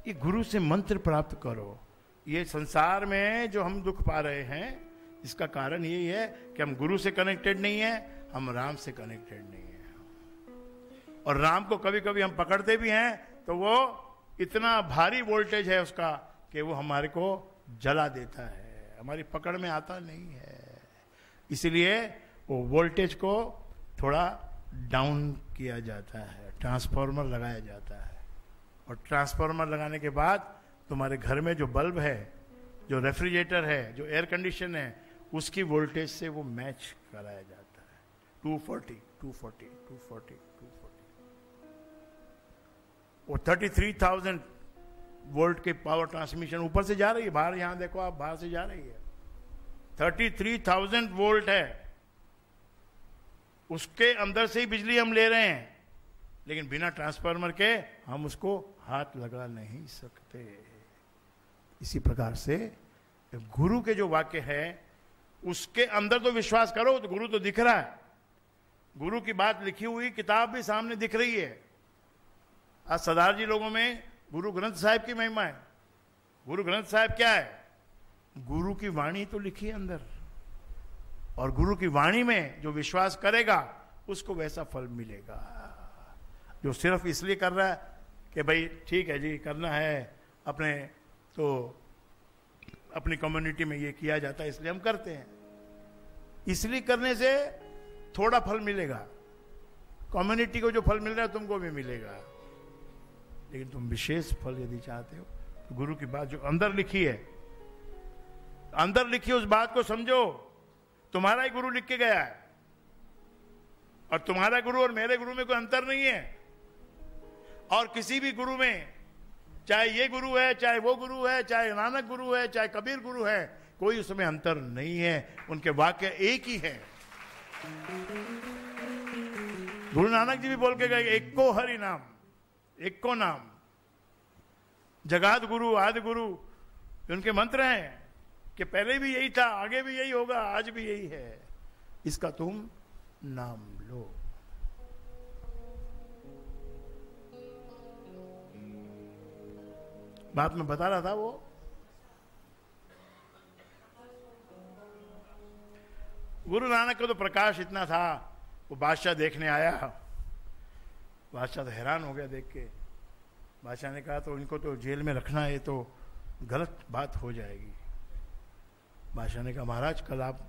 ये गुरु से मंत्र प्राप्त करो। ये संसार में जो हम दुख पा रहे हैं, इसका कारण यही है कि हम गुरु से कनेक्टेड नहीं है, हम राम से कनेक्टेड नहीं है। और राम को कभी कभी हम पकड़ते भी हैं तो वो इतना भारी वोल्टेज है उसका कि वो हमारे को जला देता है, हमारी पकड़ में आता नहीं है। इसलिए वो वोल्टेज को थोड़ा डाउन किया जाता है, ट्रांसफार्मर लगाया जाता है। और ट्रांसफार्मर लगाने के बाद तुम्हारे घर में जो बल्ब है, जो रेफ्रिजरेटर है, जो एयर कंडीशन है, उसकी वोल्टेज से वो मैच कराया जाता है। 240, 240, 240, 240। वो 33,000 वोल्ट के पावर ट्रांसमिशन ऊपर से जा रही है, बाहर यहां देखो आप, बाहर से जा रही है। 33,000 वोल्ट है, उसके अंदर से ही बिजली हम ले रहे हैं, लेकिन बिना ट्रांसफार्मर के हम उसको हाथ लगा नहीं सकते। इसी प्रकार से गुरु के जो वाक्य है उसके अंदर तो विश्वास करो, तो गुरु तो दिख रहा है, गुरु की बात लिखी हुई किताब भी सामने दिख रही है। आज सरदार जी लोगों में गुरु ग्रंथ साहिब की महिमा है। गुरु ग्रंथ साहिब क्या है? गुरु की वाणी तो लिखी है अंदर, और गुरु की वाणी में जो विश्वास करेगा उसको वैसा फल मिलेगा। जो सिर्फ इसलिए कर रहा है कि भाई ठीक है जी करना है, अपने तो अपनी कम्युनिटी में ये किया जाता है इसलिए हम करते हैं, इसलिए करने से थोड़ा फल मिलेगा। कम्युनिटी को जो फल मिल रहा है तुमको भी मिलेगा, लेकिन तुम विशेष फल यदि चाहते हो तो गुरु की बात जो अंदर लिखी है, अंदर लिखी उस बात को समझो। तुम्हारा ही गुरु लिख के गया है, और तुम्हारा गुरु और मेरे गुरु में कोई अंतर नहीं है। और किसी भी गुरु में, चाहे ये गुरु है, चाहे वो गुरु है, चाहे नानक गुरु है, चाहे कबीर गुरु है, कोई उसमें अंतर नहीं है, उनके वाक्य एक ही है। गुरु नानक जी भी बोल के गए, एक को हरि नाम, एक को नाम, जगात गुरु आदि गुरु, उनके मंत्र हैं कि पहले भी यही था, आगे भी यही होगा, आज भी यही है, इसका तुम नाम लो। बात में बता रहा था वो। गुरु नानक को तो प्रकाश इतना था, वो बादशाह देखने आया, बादशाह तो हैरान हो गया देख के। बादशाह ने कहा तो इनको तो जेल में रखना है, तो गलत बात हो जाएगी। बादशाह ने कहा महाराज कल आप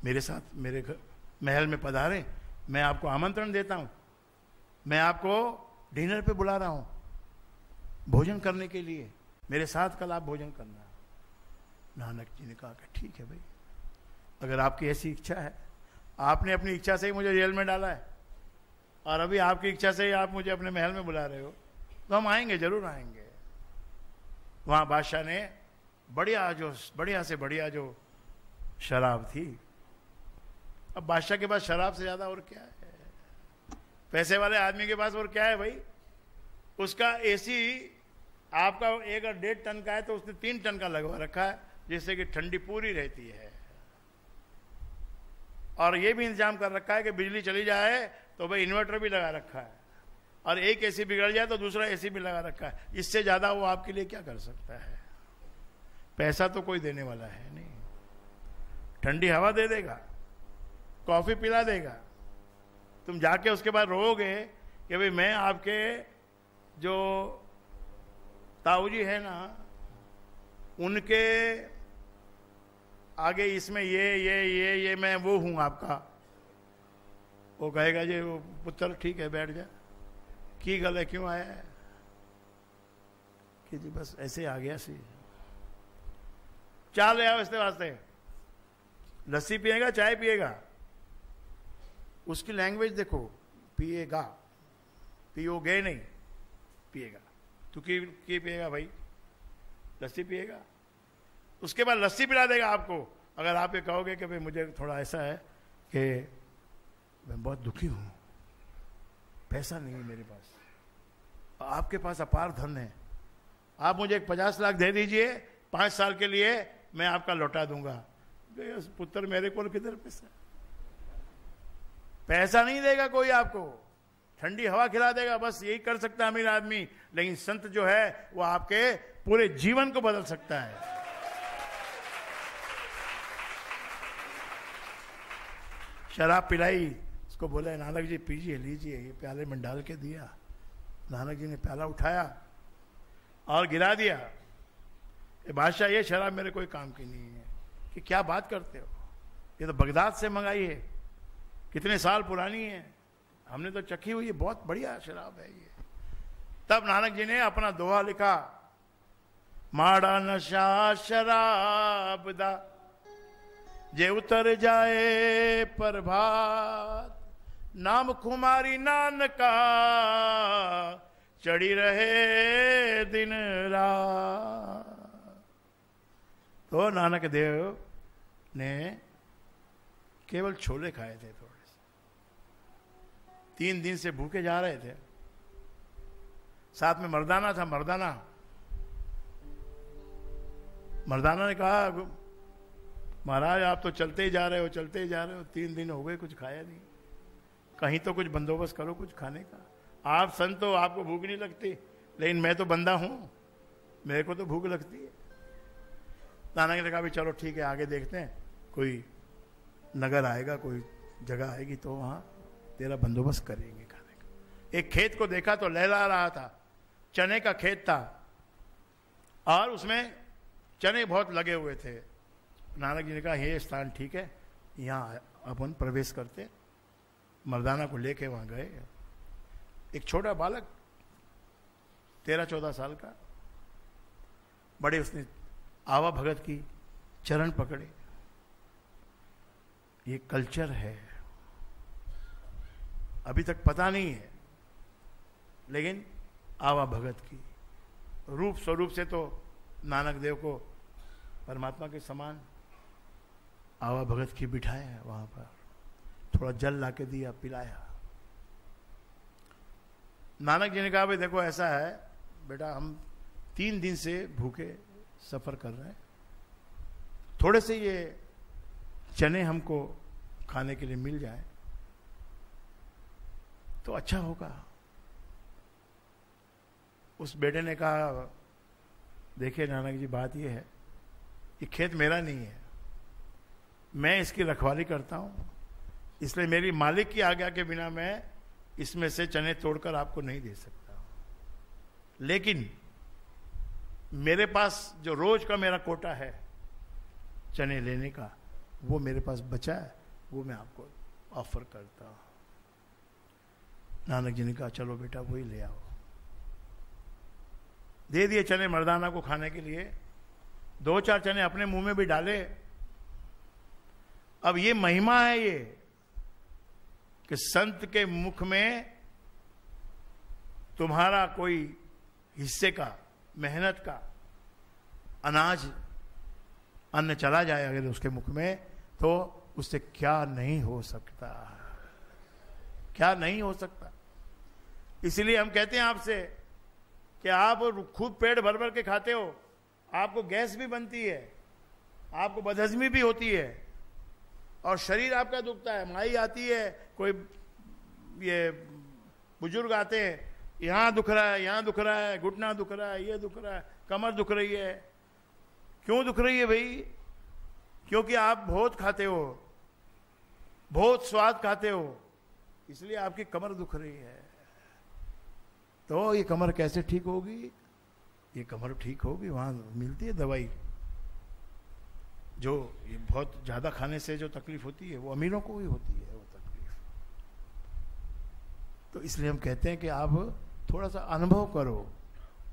मेरे साथ मेरे घर महल में पधारें, मैं आपको आमंत्रण देता हूं, मैं आपको डिनर पे बुला रहा हूं, भोजन करने के लिए, मेरे साथ कल आप भोजन करना। नानक जी ने कहा कि ठीक है भाई, अगर आपकी ऐसी इच्छा है, आपने अपनी इच्छा से ही मुझे जेल में डाला है और अभी आपकी इच्छा से ही आप मुझे अपने महल में बुला रहे हो, तो हम आएंगे, जरूर आएंगे। वहां बादशाह ने बढ़िया से बढ़िया जो शराब थी, अब बादशाह के पास शराब से ज्यादा और क्या है, पैसे वाले आदमी के पास और क्या है भाई। उसका एसी आपका 1.5 टन का है तो उसने 3 टन का लगवा रखा है, जिससे कि ठंडी पूरी रहती है। और ये भी इंतजाम कर रखा है कि बिजली चली जाए तो भाई इन्वर्टर भी लगा रखा है, और एक एसी बिगड़ जाए तो दूसरा एसी भी लगा रखा है। इससे ज्यादा वो आपके लिए क्या कर सकता है। पैसा तो कोई देने वाला है नहीं, ठंडी हवा दे देगा, कॉफी पिला देगा, तुम जाके उसके बाद रोओगे कि भाई मैं आपके जो ताऊजी है ना, उनके आगे इसमें ये मैं वो हूं आपका। वो कहेगा जी वो पुत्र ठीक है बैठ जा, की गल है क्यों आया है, कि जी बस ऐसे आ गया सी। चाय ले आओ इसके वास्ते, लस्सी पिएगा चाय पिएगा, उसकी लैंग्वेज देखो, पिएगा, पियोगे नहीं, पिएगा। तो की पिएगा भाई, लस्सी पिएगा। उसके बाद लस्सी पिला देगा आपको। अगर आप ये कहोगे कि भाई मुझे थोड़ा ऐसा है कि मैं बहुत दुखी हूं, पैसा नहीं है मेरे पास, आपके पास अपार धन है, आप मुझे एक 50 लाख दे दीजिए, 5 साल के लिए मैं आपका लौटा दूंगा। पुत्र मेरे को किधर पैसा नहीं देगा कोई आपको, ठंडी हवा खिला देगा, बस यही कर सकता है अमीर आदमी। लेकिन संत जो है वो आपके पूरे जीवन को बदल सकता है। शराब पिलाई, उसको बोला नानक जी पीजिए, लीजिए, ये प्याले में डाल के दिया। नानक जी ने प्याला उठाया और गिरा दिया। बादशाह ये शराब मेरे कोई काम की नहीं है। कि क्या बात करते हो, ये तो बगदाद से मंगाई है, कितने साल पुरानी है, हमने तो चखी हुई है, बहुत बढ़िया शराब है ये। तब नानक जी ने अपना दोहा लिखा, माड़ा नशा शराब दा जे उतर जाए प्रभात, नाम खुमारी नानका चढ़ी रहे दिन रात। तो नानक देव ने केवल छोले खाए थे, थोड़े से 3 दिन से भूखे जा रहे थे। साथ में मर्दाना था, मर्दाना ने कहा महाराज आप तो चलते ही जा रहे हो, 3 दिन हो गए कुछ खाया नहीं, कहीं तो कुछ बंदोबस्त करो कुछ खाने का। आप संत हो, आपको भूख नहीं लगती, लेकिन मैं तो बंदा हूं, मेरे को तो भूख लगती है। नानक ने कहा भी चलो ठीक है, आगे देखते हैं, कोई नगर आएगा, कोई जगह आएगी तो वहां तेरा बंदोबस्त करेंगे खाने का। एक खेत को देखा तो लहला रहा था, चने का खेत था और उसमें चने बहुत लगे हुए थे। नानक जी ने कहा ये स्थान ठीक है, यहाँ अपन प्रवेश करते। मर्दाना को लेके वहां गए। एक छोटा बालक 13-14 साल का, बड़े उसने आवा भगत की चरण पकड़े। ये कल्चर है, अभी तक पता नहीं है, लेकिन आवा भगत की रूप स्वरूप से तो नानक देव को परमात्मा के समान आवा भगत की बिठाया है। वहां पर थोड़ा जल लाके दिया, पिलाया। नानक जी ने कहा भाई देखो ऐसा है बेटा, हम 3 दिन से भूखे सफर कर रहे हैं, थोड़े से ये चने हमको खाने के लिए मिल जाए तो अच्छा होगा। उस बेटे ने कहा देखिए नानक जी, बात ये है, ये खेत मेरा नहीं है, मैं इसकी रखवाली करता हूं, इसलिए मेरी मालिक की आज्ञा के बिना मैं इसमें से चने तोड़कर आपको नहीं दे सकता। लेकिन मेरे पास जो रोज का मेरा कोटा है चने लेने का, वो मेरे पास बचा है, वो मैं आपको ऑफर करता हूं। नानक जी ने कहा चलो बेटा वही ले आओ। दे दिए चने मर्दाना को खाने के लिए, 2-4 चने अपने मुंह में भी डाले। अब ये महिमा है ये कि संत के मुख में तुम्हारा कोई हिस्से का, मेहनत का अनाज, अन्न चला जाए अगर उसके मुख में, तो उससे क्या नहीं हो सकता, क्या नहीं हो सकता। इसलिए हम कहते हैं आपसे कि आप खूब पेट भर भर के खाते हो, आपको गैस भी बनती है, आपको बदहजमी भी होती है, और शरीर आपका दुखता है। माई आती है, कोई ये बुजुर्ग आते हैं, यहां दुख रहा है, यहां दुख रहा है, घुटना दुख रहा है, ये दुख रहा है, कमर दुख रही है। क्यों दुख रही है भाई? क्योंकि आप बहुत खाते हो, बहुत स्वाद खाते हो, इसलिए आपकी कमर दुख रही है। तो ये कमर कैसे ठीक होगी? ये कमर ठीक होगी, वहां मिलती है दवाई। जो ये बहुत ज्यादा खाने से जो तकलीफ होती है वो अमीरों को ही होती है वो तकलीफ। तो इसलिए हम कहते हैं कि आप थोड़ा सा अनुभव करो,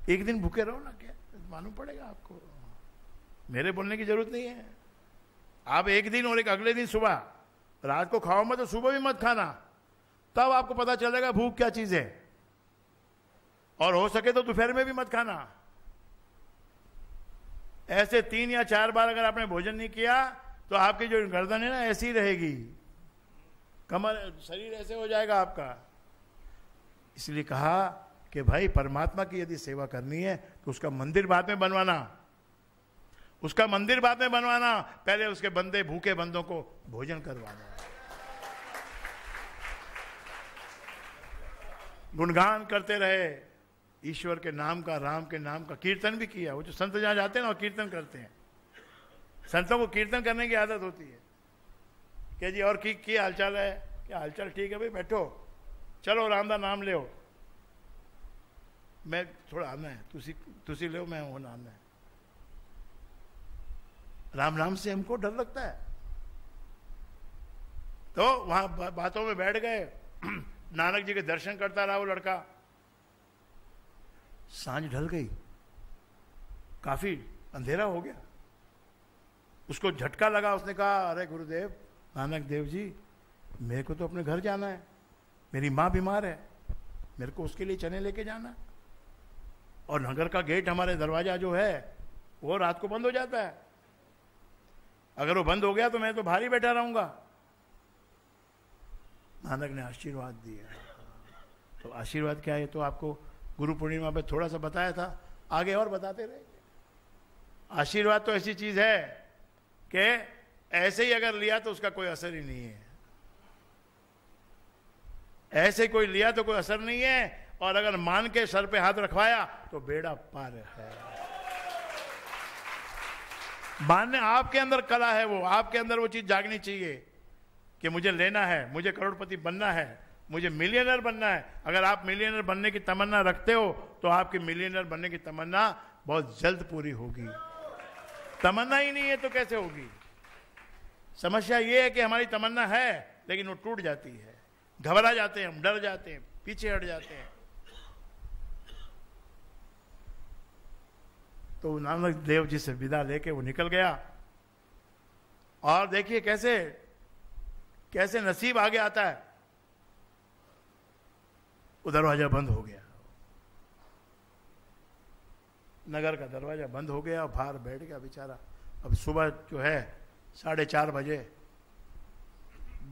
एक दिन भूखे रहो ना, क्या मालूम पड़ेगा आपको। मेरे बोलने की जरूरत नहीं है। आप एक दिन और एक अगले दिन सुबह, रात को खाओ मत तो सुबह भी मत खाना, तब आपको पता चलेगा भूख क्या चीज है। और हो सके तो दोपहर में भी मत खाना। ऐसे 3 या 4 बार अगर आपने भोजन नहीं किया तो आपकी जो गर्दन है ना ऐसी रहेगी, कमर, शरीर ऐसे हो जाएगा आपका। इसलिए कहा कि भाई परमात्मा की यदि सेवा करनी है तो उसका मंदिर बाद में बनवाना, उसका मंदिर बाद में बनवाना, पहले उसके बंदे, भूखे बंदों को भोजन करवाना। गुणगान करते रहे ईश्वर के नाम का, राम के नाम का, कीर्तन भी किया। वो जो संत जहां जाते हैं ना वो कीर्तन करते हैं। संतों को कीर्तन करने की आदत होती है। क्या जी और की हालचाल है? क्या हालचाल? ठीक है भाई, बैठो, चलो राम दा नाम ले। मैं थोड़ा आना है, तुसी ले, मैं वो नाम है। राम नाम से हमको डर लगता है। तो वहां बातों में बैठ गए। नानक जी के दर्शन करता रहा वो लड़का। सांझ ढल गई, काफी अंधेरा हो गया। उसको झटका लगा। उसने कहा अरे गुरुदेव, नानक देव जी, मेरे को तो अपने घर जाना है, मेरी माँ बीमार है, मेरे को उसके लिए चने लेके जाना, और नगर का गेट, हमारे दरवाजा जो है वो रात को बंद हो जाता है। अगर वो बंद हो गया तो मैं तो बाहर ही बैठा रहूंगा। नानक ने आशीर्वाद दिया। तो आशीर्वाद क्या है तो आपको गुरु पूर्णिमा पे थोड़ा सा बताया था, आगे और बताते रहेंगे। आशीर्वाद तो ऐसी चीज है कि ऐसे ही अगर लिया तो उसका कोई असर ही नहीं है। ऐसे कोई लिया तो कोई असर नहीं है, और अगर मान के सर पे हाथ रखवाया तो बेड़ा पार है। मानने आपके अंदर कला है, वो आपके अंदर वो चीज जागनी चाहिए कि मुझे लेना है, मुझे करोड़पति बनना है, मुझे मिलियनर बनना है। अगर आप मिलियनर बनने की तमन्ना रखते हो तो आपकी मिलियनर बनने की तमन्ना बहुत जल्द पूरी होगी। तमन्ना ही नहीं है तो कैसे होगी? समस्या ये है कि हमारी तमन्ना है लेकिन वो टूट जाती है, घबरा जाते हैं हम, डर जाते हैं, पीछे हट जाते हैं। तो नानक देव जी से विदा लेके वो निकल गया। और देखिए कैसे कैसे नसीब आगे आता है। वो दरवाजा बंद हो गया, नगर का दरवाजा बंद हो गया, बाहर बैठ गया बेचारा। अब सुबह जो है 4:30 बजे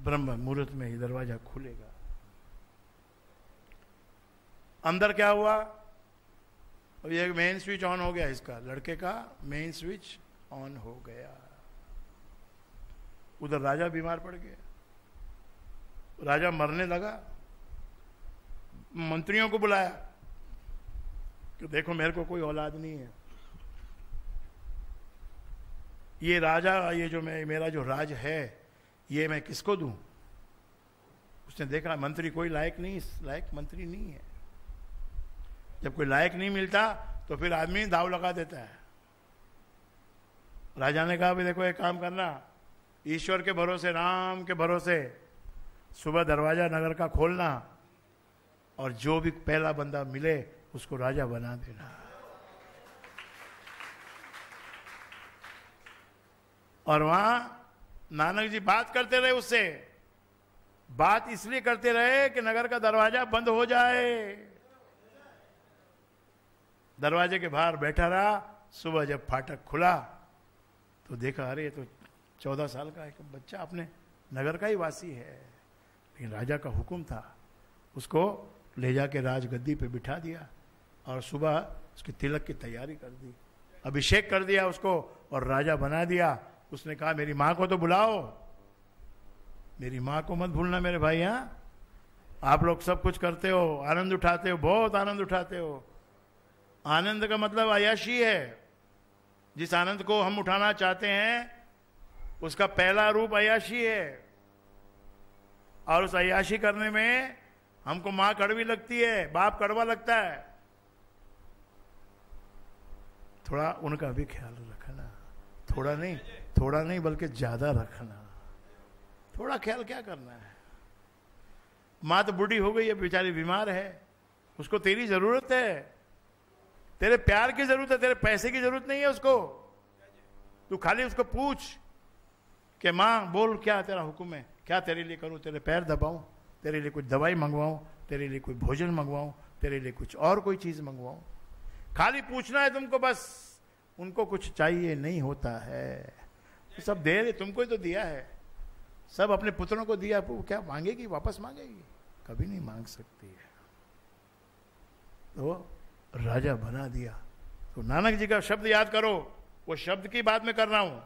ब्रह्म मुहूर्त में ही दरवाजा खुलेगा। अंदर क्या हुआ? अब ये मेन स्विच ऑन हो गया, इसका लड़के का मेन स्विच ऑन हो गया। उधर राजा बीमार पड़ गया, राजा मरने लगा। मंत्रियों को बुलाया कि देखो मेरे को कोई औलाद नहीं है, ये राजा, ये जो मेरा जो राज है, ये मैं किसको दूं? उसने देखा मंत्री कोई लायक नहीं, लायक मंत्री नहीं है। जब कोई लायक नहीं मिलता तो फिर आदमी दाव लगा देता है। राजा ने कहा भी देखो एक काम करना, ईश्वर के भरोसे, राम के भरोसे सुबह दरवाजा नगर का खोलना और जो भी पहला बंदा मिले उसको राजा बना देना। और वहां नानक जी बात करते रहे उससे, बात इसलिए करते रहे कि नगर का दरवाजा बंद हो जाए। दरवाजे के बाहर बैठा रहा। सुबह जब फाटक खुला तो देखा अरे तो 14 साल का एक बच्चा अपने नगर का ही वासी है, लेकिन राजा का हुक्म था। उसको ले जाके राजगद्दी पे बिठा दिया और सुबह उसकी तिलक की तैयारी कर दी, अभिषेक कर दिया उसको और राजा बना दिया। उसने कहा मेरी माँ को तो बुलाओ, मेरी माँ को मत भूलना मेरे भाई। हाँ, आप लोग सब कुछ करते हो, आनंद उठाते हो, बहुत आनंद उठाते हो। आनंद का मतलब अय्याशी है। जिस आनंद को हम उठाना चाहते हैं उसका पहला रूप अय्याशी है। और उस अय्याशी करने में हमको मां कड़वी लगती है, बाप कड़वा लगता है। थोड़ा उनका भी ख्याल रखना, थोड़ा नहीं बल्कि ज्यादा रखना। थोड़ा ख्याल क्या करना है? मां तो बूढ़ी हो गई है, बेचारी बीमार है, उसको तेरी जरूरत है, तेरे प्यार की जरूरत है, तेरे पैसे की जरूरत नहीं है उसको। तू खाली उसको पूछ कि मां बोल क्या तेरा हुक्म है, क्या तेरे लिए करूं, तेरे पैर दबाऊं, तेरे लिए कुछ दवाई मंगवाऊं, तेरे लिए कोई भोजन मंगवाऊं, तेरे लिए कुछ और कोई चीज मंगवाऊं। खाली पूछना है तुमको बस। उनको कुछ चाहिए नहीं होता है, तो सब दे रहे, तुमको ही तो दिया है, सब अपने पुत्रों को दिया। क्या मांगेगी? वापस मांगेगी? कभी नहीं मांग सकती है। तो राजा बना दिया। तो नानक जी का शब्द याद करो, वो शब्द की बात में कर रहा हूं,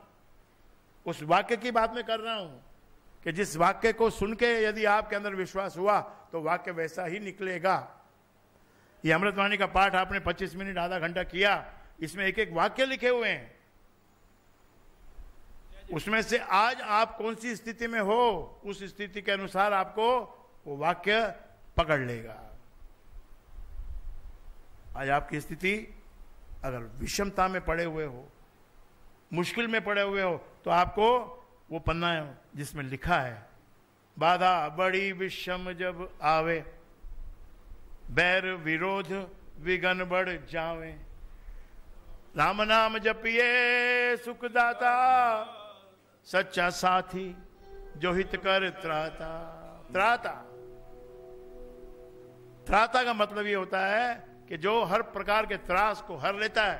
उस वाक्य की बात में कर रहा हूं कि जिस वाक्य को सुन के यदि आपके अंदर विश्वास हुआ तो वाक्य वैसा ही निकलेगा। ये अमृतवाणी का पाठ आपने 25 मिनट आधा घंटा किया, इसमें एक एक वाक्य लिखे हुए हैं। उसमें से आज आप कौन सी स्थिति में हो, उस स्थिति के अनुसार आपको वो वाक्य पकड़ लेगा। आज आपकी स्थिति अगर विषमता में पड़े हुए हो, मुश्किल में पड़े हुए हो, तो आपको वो पन्ना जिसमें लिखा है, बाधा बड़ी विषम जब आवे, बैर विरोध विघन बढ़ जावे, राम नाम जपिए सुखदाता, सच्चा साथी जो हित कर त्राता। त्राता, त्राता का मतलब ये होता है कि जो हर प्रकार के त्रास को हर लेता है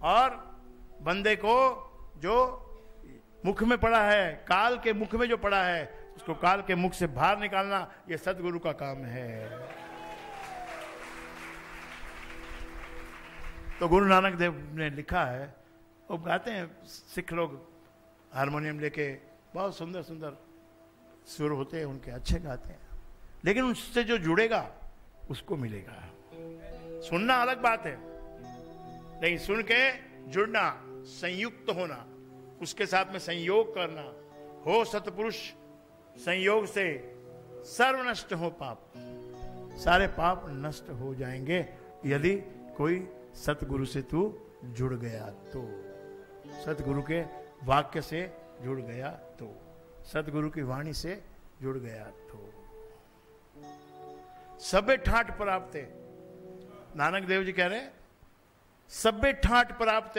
और बंदे को जो मुख में पड़ा है, काल के मुख में जो पड़ा है, उसको काल के मुख से बाहर निकालना, ये सदगुरु का काम है। तो गुरु नानक देव ने लिखा है, वो गाते हैं सिख लोग हारमोनियम लेके, बहुत सुंदर सुंदर सुर होते हैं उनके, अच्छे गाते हैं, लेकिन उससे जो जुड़ेगा उसको मिलेगा। सुनना अलग बात है, नहीं सुन के जुड़ना, संयुक्त होना, उसके साथ में संयोग करना हो। सतपुरुष संयोग से सर्व नष्ट हो पाप, सारे पाप नष्ट हो जाएंगे यदि कोई सतगुरु से तू जुड़ गया तो, सतगुरु के वाक्य से जुड़ गया तो, सतगुरु की वाणी से जुड़ गया तो। सबे ठाट प्राप्त, नानक देव जी कह रहे सबे ठाट प्राप्त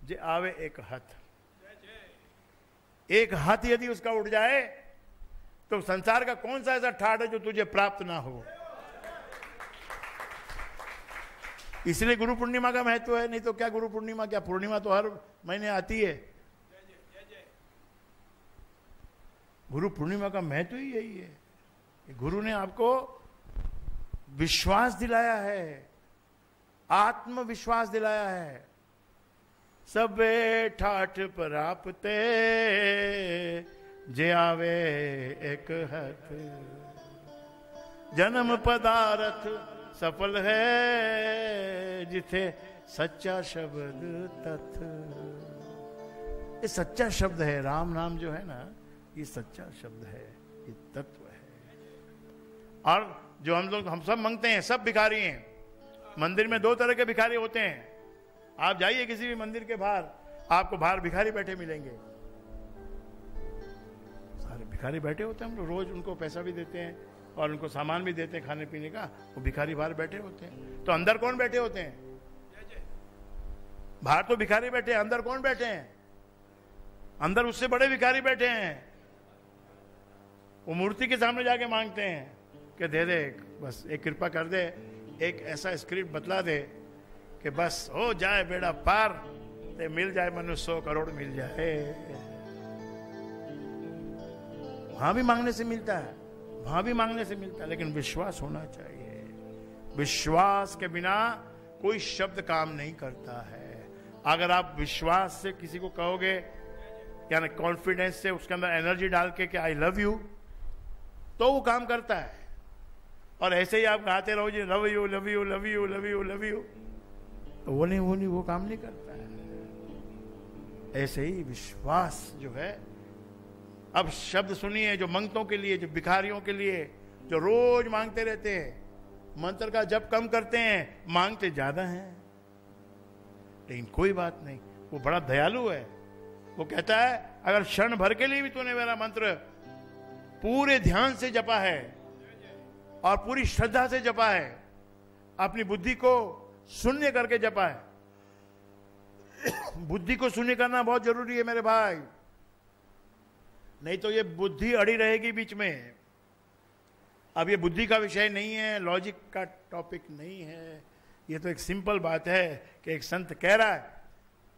जे आवे एक हाथ। एक हाथ यदि उसका उठ जाए तो संसार का कौन सा ऐसा ठाट है जो तुझे प्राप्त ना हो। इसलिए गुरु पूर्णिमा का महत्व है, नहीं तो क्या गुरु पूर्णिमा, क्या पूर्णिमा तो हर महीने आती है। गुरु पूर्णिमा का महत्व ही यही है कि गुरु ने आपको विश्वास दिलाया है, आत्मविश्वास दिलाया है। सबे ठाठ प्राप्ते जे आवे एक हथ, जन्म पदार्थ सफल है जिथे सच्चा शब्द तथ। ये सच्चा शब्द है। राम नाम जो है ना, ये सच्चा शब्द है, ये तत्व है। और जो हम सब मांगते हैं, सब भिखारी हैं। मंदिर में दो तरह के भिखारी होते हैं। आप जाइए किसी भी मंदिर के बाहर, आपको बाहर भिखारी बैठे मिलेंगे। सारे भिखारी बैठे होते हैं, हम लोग रोज उनको पैसा भी देते हैं और उनको सामान भी देते हैं खाने पीने का। वो भिखारी बाहर बैठे होते हैं। तो अंदर कौन बैठे होते हैं? बाहर तो भिखारी बैठे हैं, अंदर कौन बैठे हैं? अंदर उससे बड़े भिखारी बैठे हैं। वो मूर्ति के सामने जाके मांगते हैं कि दे दे, बस एक कृपा कर दे, एक ऐसा स्क्रिप्ट बतला दे कि बस हो जाए बेड़ा पार, ते मिल जाए मनुष्य 100 करोड़ मिल जाए। वहां भी मांगने से मिलता है, वहां भी मांगने से मिलता है, लेकिन विश्वास होना चाहिए। विश्वास के बिना कोई शब्द काम नहीं करता है। अगर आप विश्वास से किसी को कहोगे, यानी कॉन्फिडेंस से उसके अंदर एनर्जी डाल के कि आई लव यू, तो वो काम करता है। और ऐसे ही आप गाते रहो जी love you love you love you love you love you, तो वो काम नहीं करता है। ऐसे ही विश्वास जो है, अब शब्द सुनिए, जो मंगतों के लिए, जो भिखारियों के लिए, जो रोज मांगते रहते हैं, मंत्र का जप कम करते हैं, मांगते ज्यादा हैं, लेकिन कोई बात नहीं, वो बड़ा दयालु है। वो कहता है अगर क्षण भर के लिए भी तूने मेरा मंत्र पूरे ध्यान से जपा है और पूरी श्रद्धा से जपा है, अपनी बुद्धि को शून्य करके जपा है। बुद्धि को शून्य करना बहुत जरूरी है मेरे भाई, नहीं तो ये बुद्धि अड़ी रहेगी बीच में। अब ये बुद्धि का विषय नहीं है, लॉजिक का टॉपिक नहीं है, ये तो एक सिंपल बात है कि एक संत कह रहा है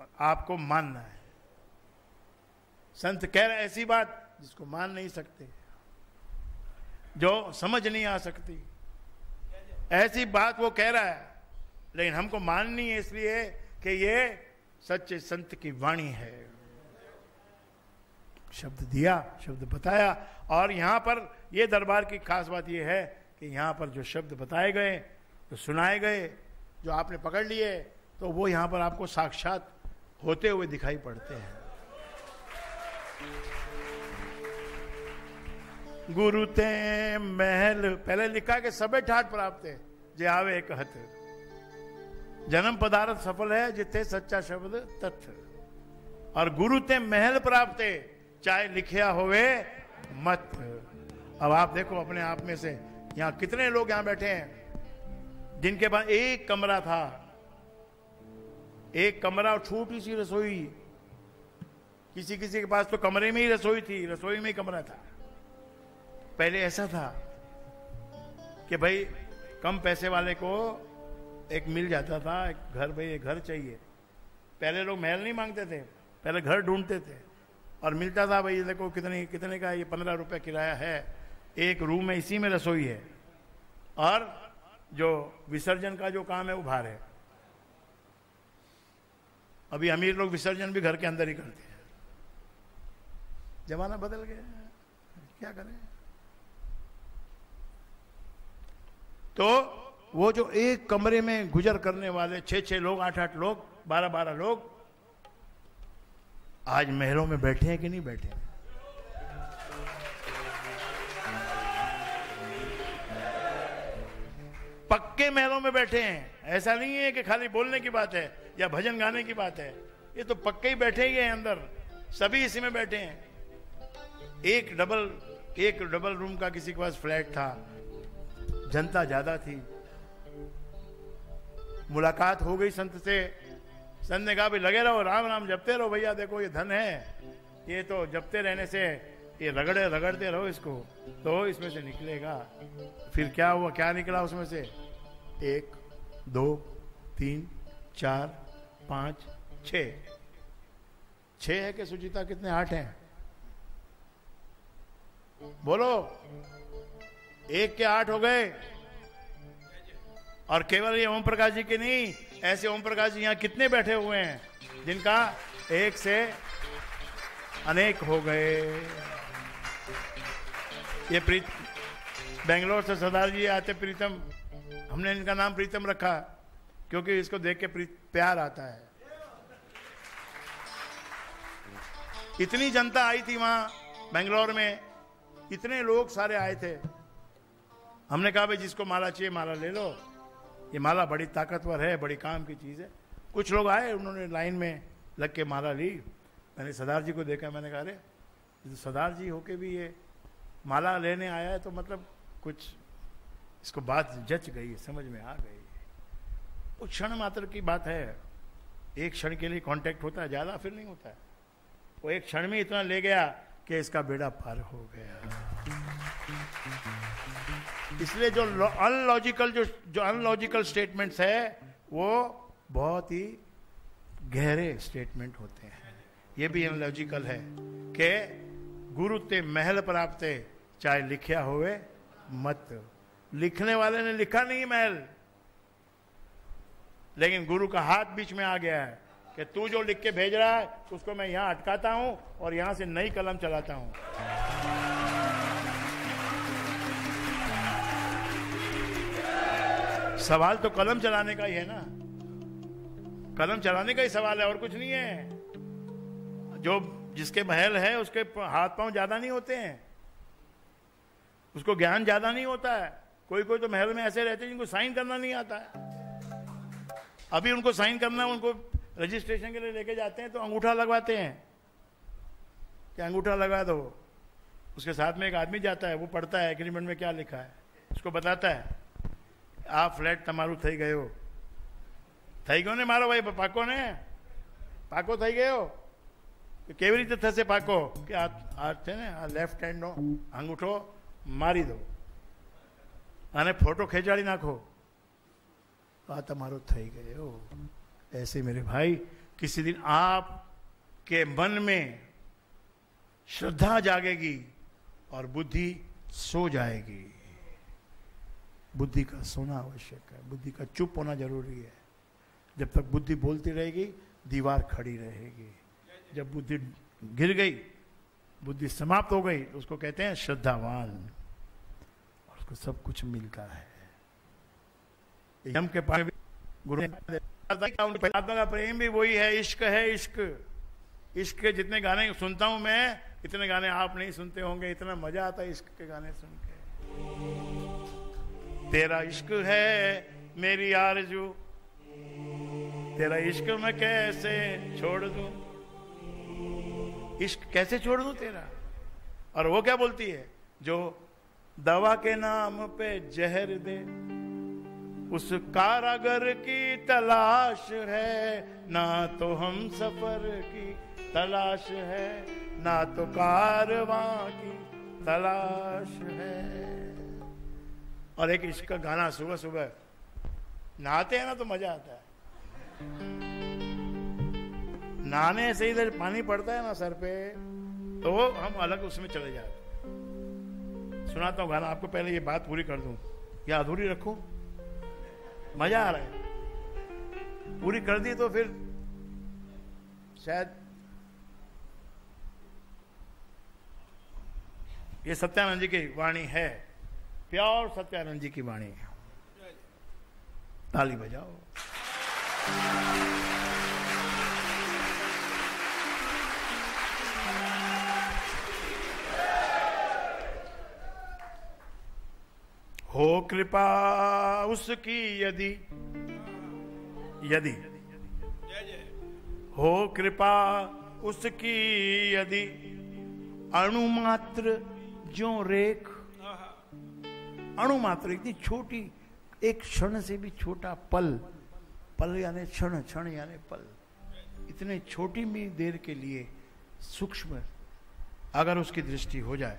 और आपको मानना है। संत कह रहा है ऐसी बात जिसको मान नहीं सकते, जो समझ नहीं आ सकती, ऐसी बात वो कह रहा है, लेकिन हमको माननी है इसलिए कि ये सच्चे संत की वाणी है। शब्द दिया, शब्द बताया, और यहां पर ये दरबार की खास बात ये है कि यहां पर जो शब्द बताए गए, जो सुनाए गए, जो आपने पकड़ लिए, तो वो यहां पर आपको साक्षात होते हुए दिखाई पड़ते हैं। गुरु ते महल, पहले लिखा कि सबे ठाट प्राप्त है जे आवे एक हथ, जन्म पदार्थ सफल है जिथे सच्चा शब्द तथ्य, और गुरु ते महल प्राप्त है चाहे लिखिया होवे मत। अब आप देखो अपने आप में से यहां कितने लोग यहां बैठे हैं जिनके पास एक कमरा था, एक कमरा और छोटी सी रसोई। किसी किसी के पास तो कमरे में ही रसोई थी, रसोई में ही कमरा था। पहले ऐसा था कि भाई कम पैसे वाले को एक मिल जाता था एक घर, भाई एक घर चाहिए। पहले लोग महल नहीं मांगते थे, पहले घर ढूंढते थे और मिलता था, भाई देखो कितने का, ये 15 रुपए किराया है, एक रूम है, इसी में रसोई है, और जो विसर्जन का जो काम है वो बाहर है। अभी अमीर लोग विसर्जन भी घर के अंदर ही करते हैं। जमाना बदल गया, क्या करें। तो वो जो एक कमरे में गुजर करने वाले 6-6 लोग, 8-8 लोग, 12-12 लोग आज महलों में बैठे हैं कि नहीं बैठे हैं? पक्के महलों में बैठे हैं। ऐसा नहीं है कि खाली बोलने की बात है या भजन गाने की बात है, ये तो पक्के ही बैठे ही हैं अंदर, सभी इसी में बैठे हैं। एक डबल रूम का किसी के पास फ्लैट था, जनता ज्यादा थी। मुलाकात हो गई संत से, संत ने कहा भाई लगे रहो, राम राम जपते रहो भैया, देखो ये धन है, ये तो जपते रहने से ये रगड़ते रहो इसको, तो इसमें से निकलेगा। फिर क्या हुआ, क्या निकला उसमें से? 1 2 3 4 5 6 है कि सुचिता कितने? 8 हैं, बोलो। 1 के 8 हो गए। और केवल ये ओम प्रकाश जी के नहीं, ऐसे ओम प्रकाश जी यहाँ कितने बैठे हुए हैं जिनका 1 से अनेक हो गए। ये बेंगलोर से सरदार जी आते, प्रीतम, हमने इनका नाम प्रीतम रखा क्योंकि इसको देख के प्यार आता है। इतनी जनता आई थी वहां बेंगलोर में, इतने लोग सारे आए थे। हमने कहा भाई जिसको माला चाहिए माला ले लो, ये माला बड़ी ताकतवर है, बड़ी काम की चीज है। कुछ लोग आए, उन्होंने लाइन में लग के माला ली। मैंने सरदार जी को देखा, मैंने कहा अरे तो सरदार जी होके भी ये माला लेने आया है, तो मतलब कुछ इसको बात जच गई, समझ में आ गई। वो क्षण मात्र की बात है, एक क्षण के लिए कांटेक्ट होता है, ज्यादा फिर नहीं होता है। वो एक क्षण में इतना ले गया कि इसका बेड़ा पार हो गया। इसलिए जो अनलॉजिकल स्टेटमेंट्स है वो बहुत ही गहरे स्टेटमेंट होते हैं। ये भी अनलॉजिकल है कि गुरु ते महल प्राप्ते चाहे लिखा होवे मत। लिखने वाले ने लिखा नहीं महल, लेकिन गुरु का हाथ बीच में आ गया है कि तू जो लिख के भेज रहा है उसको मैं यहां अटकाता हूं और यहां से नई कलम चलाता हूं। सवाल तो कलम चलाने का ही है ना, कलम चलाने का ही सवाल है और कुछ नहीं है। जो जिसके महल है उसके हाथ पांव ज्यादा नहीं होते हैं, उसको ज्ञान ज्यादा नहीं होता है। कोई कोई तो महल में ऐसे रहते हैं जिनको साइन करना नहीं आता है। अभी उनको साइन करना, उनको रजिस्ट्रेशन के लिए लेके जाते हैं तो अंगूठा लगवाते हैं कि अंगूठा लगा दो। उसके साथ में एक आदमी जाता है, वो पढ़ता है एग्रीमेंट में क्या लिखा है, उसको बताता है आ फ्लैट तमारू થઈ ગયો, થઈ ગયો ને મારો ભાઈ, પાકો થઈ ગયો। કેવી રીતે થશે પાકો? કે આ છે ને આ લેફ્ટ હેન્ડનો અંગૂઠો મારી દો અને फोटो ખેંચાડી નાખો, आ तमारो થઈ ગયો। ऐसे मेरे भाई किसी दिन आपके मन में श्रद्धा जागेगी और बुद्धि सो जाएगी। बुद्धि का सोना आवश्यक है, बुद्धि का चुप होना जरूरी है। जब तक बुद्धि बोलती रहेगी दीवार खड़ी रहेगी। जब बुद्धि गिर गई, बुद्धि समाप्त हो गई, तो उसको कहते हैं श्रद्धावान, और उसको सब कुछ मिलता है। यम के पास गुरु परमात्मा का प्रेम भी वही है, इश्क है। इश्क इश्क के जितने गाने सुनता हूं मैं, इतने गाने आप नहीं सुनते होंगे। इतना मजा आता है इश्क के गाने सुन के। तेरा इश्क है मेरी आरज़ू, तेरा इश्क मैं कैसे छोड़ दूं, इश्क कैसे छोड़ दूं तेरा। और वो क्या बोलती है, जो दवा के नाम पे जहर दे, उस कारागर की तलाश है, ना तो हम सफर की तलाश है, ना तो कारवां की तलाश है। और एक इश्क का गाना सुबह सुबह नहाते हैं ना तो मजा आता है। नहाने से इधर पानी पड़ता है ना सर पे, तो हम अलग उसमें चले जाते हैं। सुनाता हूँ गाना आपको, पहले ये बात पूरी कर दूं या अधूरी रखूं? मजा आ रहा है, पूरी कर दी तो फिर शायद। ये सत्यानंद जी की वाणी है, प्योर सत्यानंद जी की वाणी। ताली बजाओ। हो कृपा उसकी यदि हो कृपा उसकी यदि, अणुमात्र जो रेख, अणुमात्र इतनी छोटी, एक क्षण से भी छोटा पल, पल यानी क्षण, क्षण यानी पल, इतने छोटी भी देर के लिए सूक्ष्म अगर उसकी दृष्टि हो जाए,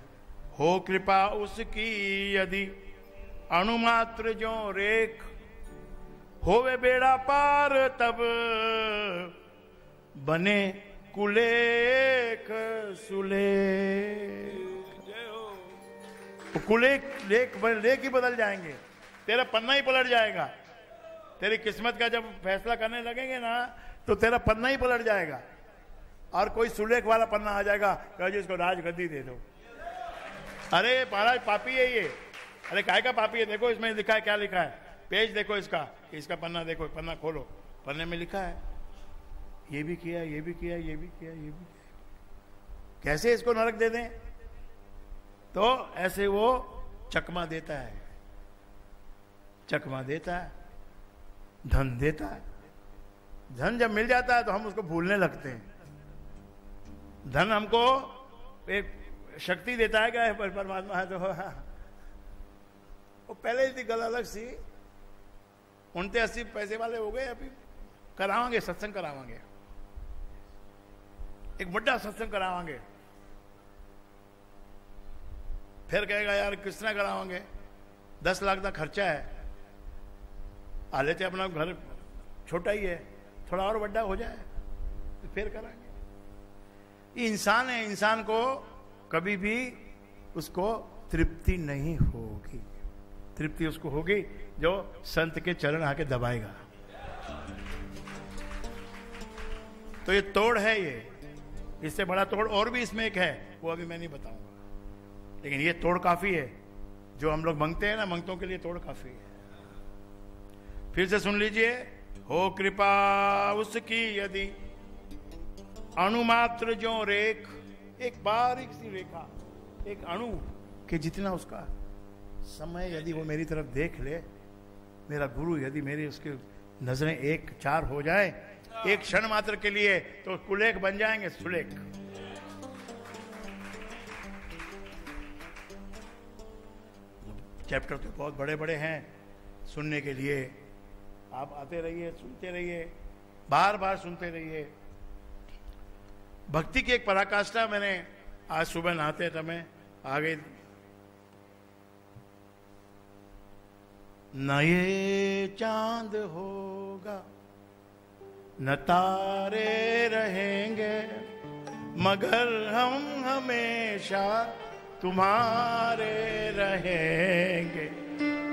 हो कृपा उसकी यदि, अणुमात्र जो रेख, होवे बेड़ा पार तब बने कुलेख सुलेख। कुलेख लेख ही बदल जाएंगे, तेरा पन्ना ही पलट जाएगा। तेरी किस्मत का जब फैसला करने लगेंगे ना, तो तेरा पन्ना ही पलट जाएगा और कोई सुलेख वाला पन्ना आ जाएगा, कहो जी इसको राजगद्दी दे दो। अरे महाराज पापी है ये। अरे काय का पापी है? देखो इसमें लिखा है, क्या लिखा है, पेज देखो इसका, इसका पन्ना देखो, पन्ना खोलो, पन्ने में लिखा है ये भी किया, ये भी किया, ये भी किया, ये भी किया। कैसे इसको नरक दे दें? तो ऐसे वो चकमा देता है, चकमा देता है, धन देता है। धन जब मिल जाता है तो हम उसको भूलने लगते हैं। धन हमको एक शक्ति देता है क्या परमात्मा है तो वो पहले थी गल अलग सी, 80 पैसे वाले हो गए, अभी करावांगे सत्संग करावांगे, एक बड़ा सत्संग करावांगे। फिर कहेगा यार किस तरह करावांगे, 10 लाख का खर्चा है, आ लेते अपना घर छोटा ही है, थोड़ा और बड़ा हो जाए तो फिर कराएंगे। ये इंसान है, इंसान को कभी भी उसको तृप्ति नहीं होगी। तृप्ति उसको होगी जो संत के चरण आके दबाएगा। तो ये तोड़ है, ये इससे बड़ा तोड़ और भी इसमें एक है, वो अभी मैं नहीं बताऊंगा, लेकिन ये तोड़ काफी है। जो हम लोग मांगते हैं ना, मंगतों के लिए तोड़ काफी है। फिर से सुन लीजिए, हो कृपा उसकी यदि अणुमात्र जो रेख, एक बारीक सी रेखा, एक अणु के जितना उसका समय यदि वो मेरी तरफ देख ले, मेरा गुरु यदि मेरी उसकी नजरें 1-4 हो जाए एक क्षण मात्र के लिए, तो कुलेख बन जाएंगे, सुलेख। चैप्टर तो बहुत बड़े बड़े हैं, सुनने के लिए आप आते रहिए, सुनते रहिए, बार बार सुनते रहिए। भक्ति की एक पराकाष्ठा मैंने आज सुबह नहाते समय आ गई। न ये चांद होगा न तारे रहेंगे, मगर हम हमेशा तुम्हारे रहेंगे।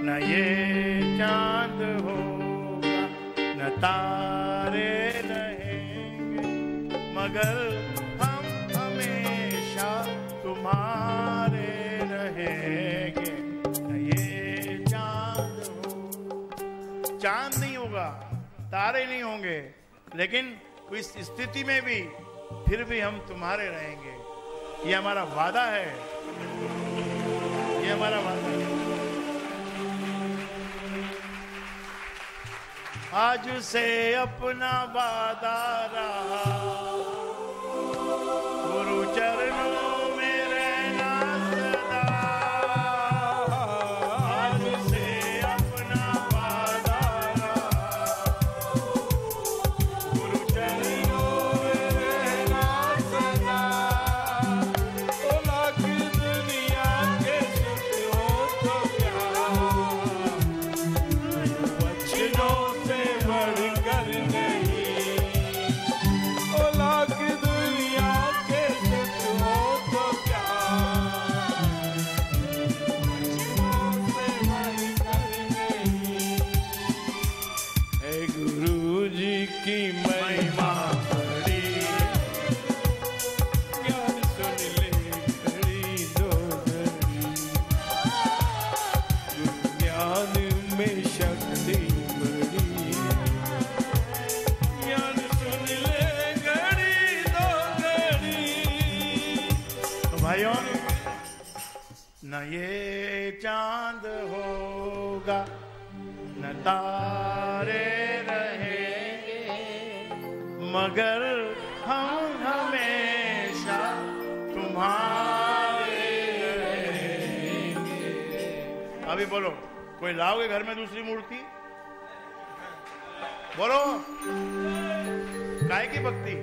न ये चांद होगा न तारे रहेंगे, मगर हम हमेशा तुम्हारे रहेंगे। न ये चांद हो, चांद नहीं होगा, तारे नहीं होंगे, लेकिन इस स्थिति में भी फिर भी हम तुम्हारे रहेंगे। ये हमारा वादा है, ये हमारा वादा है। आज से अपना वादा रहा, गुरु चरणों में रहना सदा। आज से अपना वादा रहा, गुरु चरणों में रहना सदा। ओ लाख दुनिया के सुख हो तो क्या, वचनों से बढ़कर नहीं। ओ लाख दुनिया के सुख हो तो क्या, वचनों से बढ़कर नहीं। है गुरु जी की महिमा बड़ी, ज्ञान सुन ले घड़ी दो घड़ी। ज्ञान में शक्ति बड़ी, ज्ञान सुन ले घड़ी दो घड़ी। तो भाइयों, न ये चांद होगा न तारे रहेंगे, मगर हम हमेशा तुम्हारे रहेंगे। अभी बोलो, कोई लाओगे घर में दूसरी मूर्ति? बोलो, काय की भक्ति?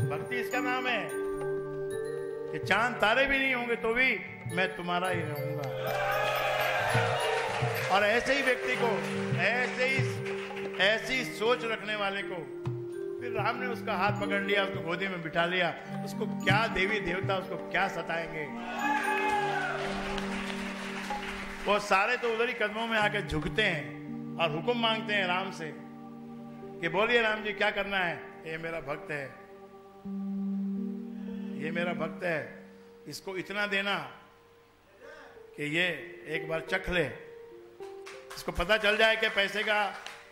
भक्ति इसका नाम है कि चांद तारे भी नहीं होंगे तो भी मैं तुम्हारा ही रहूंगा। और ऐसे ही व्यक्ति को, ऐसी सोच रखने वाले को, फिर राम ने उसका हाथ पकड़ लिया, उसको गोदी में बिठा लिया। उसको क्या देवी देवता उसको क्या सताएंगे? वो सारे तो उधर ही कदमों में आकर झुकते हैं और हुक्म मांगते हैं राम से कि बोलिए राम जी क्या करना है। ये मेरा भक्त है, ये मेरा भक्त है, इसको इतना देना कि ये एक बार चख ले, इसको पता चल जाए कि पैसे का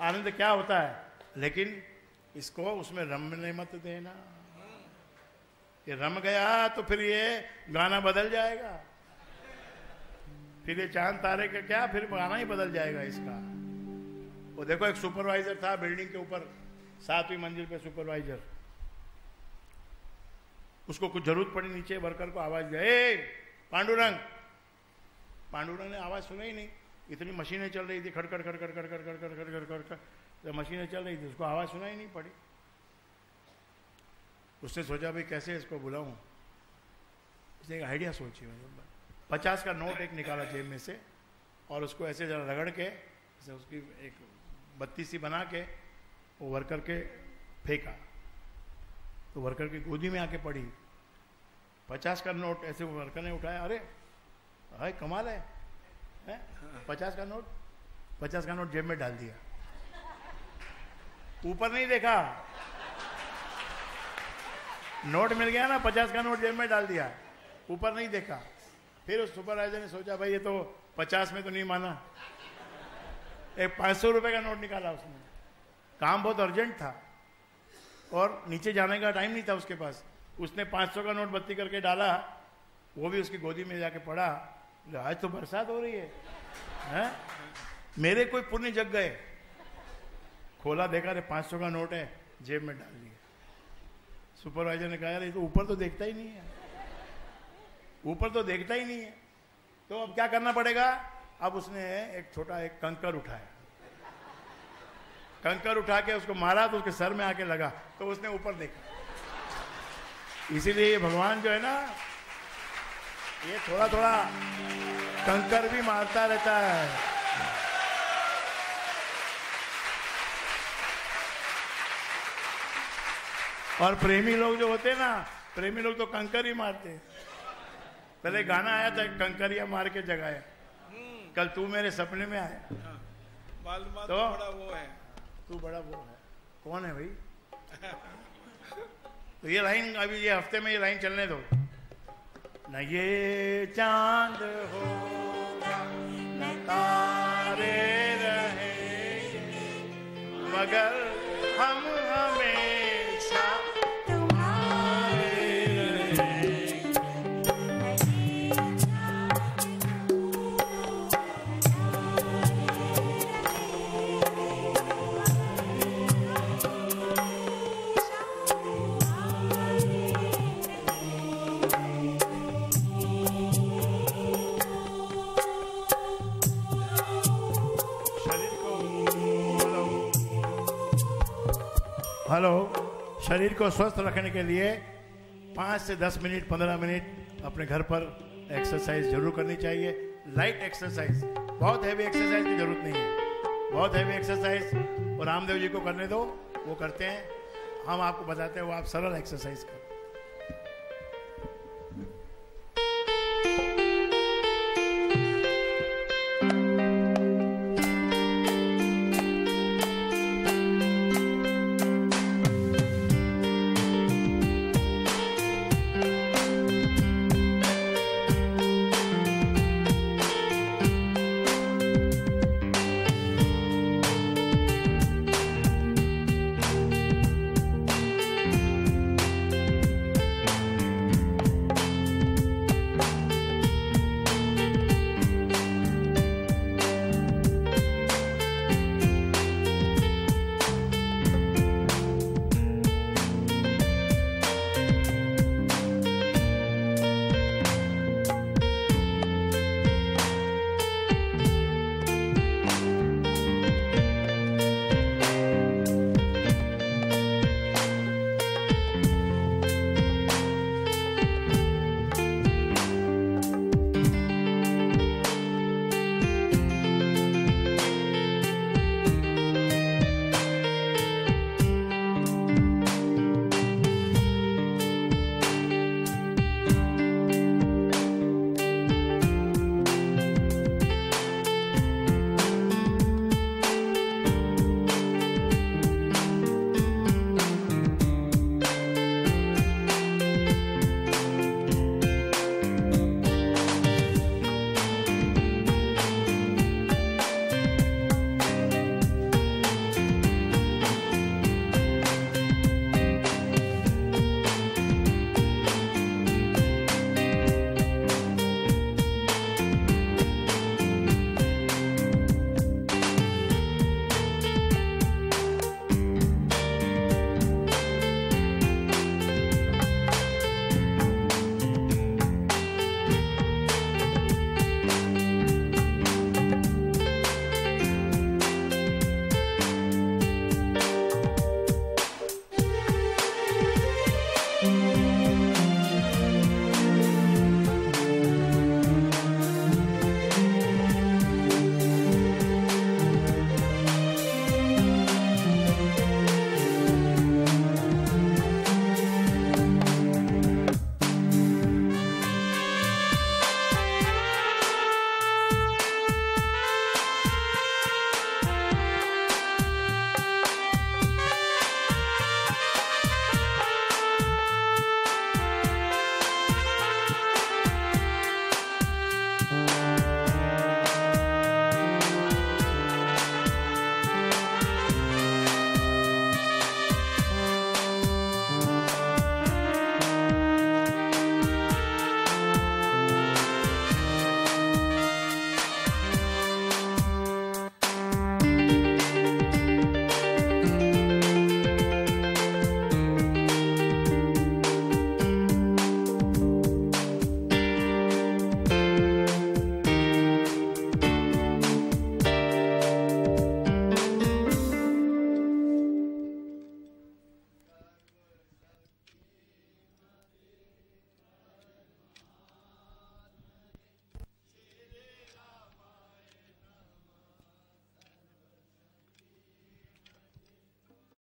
आनंद क्या होता है, लेकिन इसको उसमें रमने मत देना। ये रम गया तो फिर ये गाना बदल जाएगा, फिर ये चांद तारे का क्या, फिर गाना ही बदल जाएगा इसका। वो देखो एक सुपरवाइजर था बिल्डिंग के ऊपर, 7वीं मंजिल पे सुपरवाइजर, उसको कुछ जरूरत पड़ी, नीचे वर्कर को आवाज दिया, ए पांडुरंग। पांडुरंग ने आवाज सुना ही नहीं, इतनी मशीनें चल रही थी, खड़खड़ खड़खड़ खड़खड़ खड़खड़ खड़खड़ खड़खड़, तो मशीनें चल रही थी, उसको आवाज सुना ही नहीं पड़ी। उसने सोचा भाई कैसे इसको बुलाऊं, उसने एक आइडिया सोची, 50 का नोट एक निकाला जेब में से और उसको ऐसे जरा रगड़ के उसकी एक बत्ती सी बना के वो वर्कर के फेंका, तो वर्कर की गोदी में आके पड़ी। 50 का नोट ऐसे वर्कर ने उठाया, अरे हाय कमाल है, 50 का नोट, 50 का नोट जेब में डाल दिया, ऊपर नहीं देखा, नोट मिल गया ना, 50 का नोट जेब में डाल दिया, ऊपर नहीं देखा। फिर उस सुपरवाइजर ने सोचा भाई ये तो 50 में तो नहीं माना, एक 500 रुपए का नोट निकाला उसने, काम बहुत अर्जेंट था और नीचे जाने का टाइम नहीं था उसके पास, उसने 500 का नोट बत्ती करके डाला, वो भी उसकी गोदी में जाके पड़ा, आज तो बरसात हो रही है? मेरे कोई पुण्य जग गए। खोला देखा रे 500 का नोट है, जेब में डाल दिया। सुपरवाइजर ने कहा यार ये तो ऊपर तो देखता ही नहीं है, ऊपर तो देखता ही नहीं है, तो अब क्या करना पड़ेगा। अब उसने एक छोटा एक कंकर उठाया, कंकर उठा के उसको मारा तो उसके सर में आके लगा, तो उसने ऊपर देखा। इसीलिए ये भगवान जो है ना, ये थोड़ा थोड़ा कंकर भी मारता रहता है। और प्रेमी लोग जो होते हैं ना, प्रेमी लोग तो कंकर ही मारते हैं। पहले गाना आया था, कंकरिया मार के जगाया, कल तू मेरे सपने में आया, तो बड़ा वो है, तू बड़ा वो है, कौन है भाई? तो ये लाइन अभी ये हफ्ते में ये लाइन चलने दो। न ये चांद होगा न तारे रहेंगे, मगर हम हमेशा तुम्हारे रहेंगे। हेलो, शरीर को स्वस्थ रखने के लिए 5 से 10 मिनट 15 मिनट अपने घर पर एक्सरसाइज जरूर करनी चाहिए। लाइट एक्सरसाइज, बहुत हैवी एक्सरसाइज की जरूरत नहीं है। बहुत हैवी एक्सरसाइज और रामदेव जी को करने दो, वो करते हैं, हम आपको बताते हैं, वो आप सरल एक्सरसाइज करें।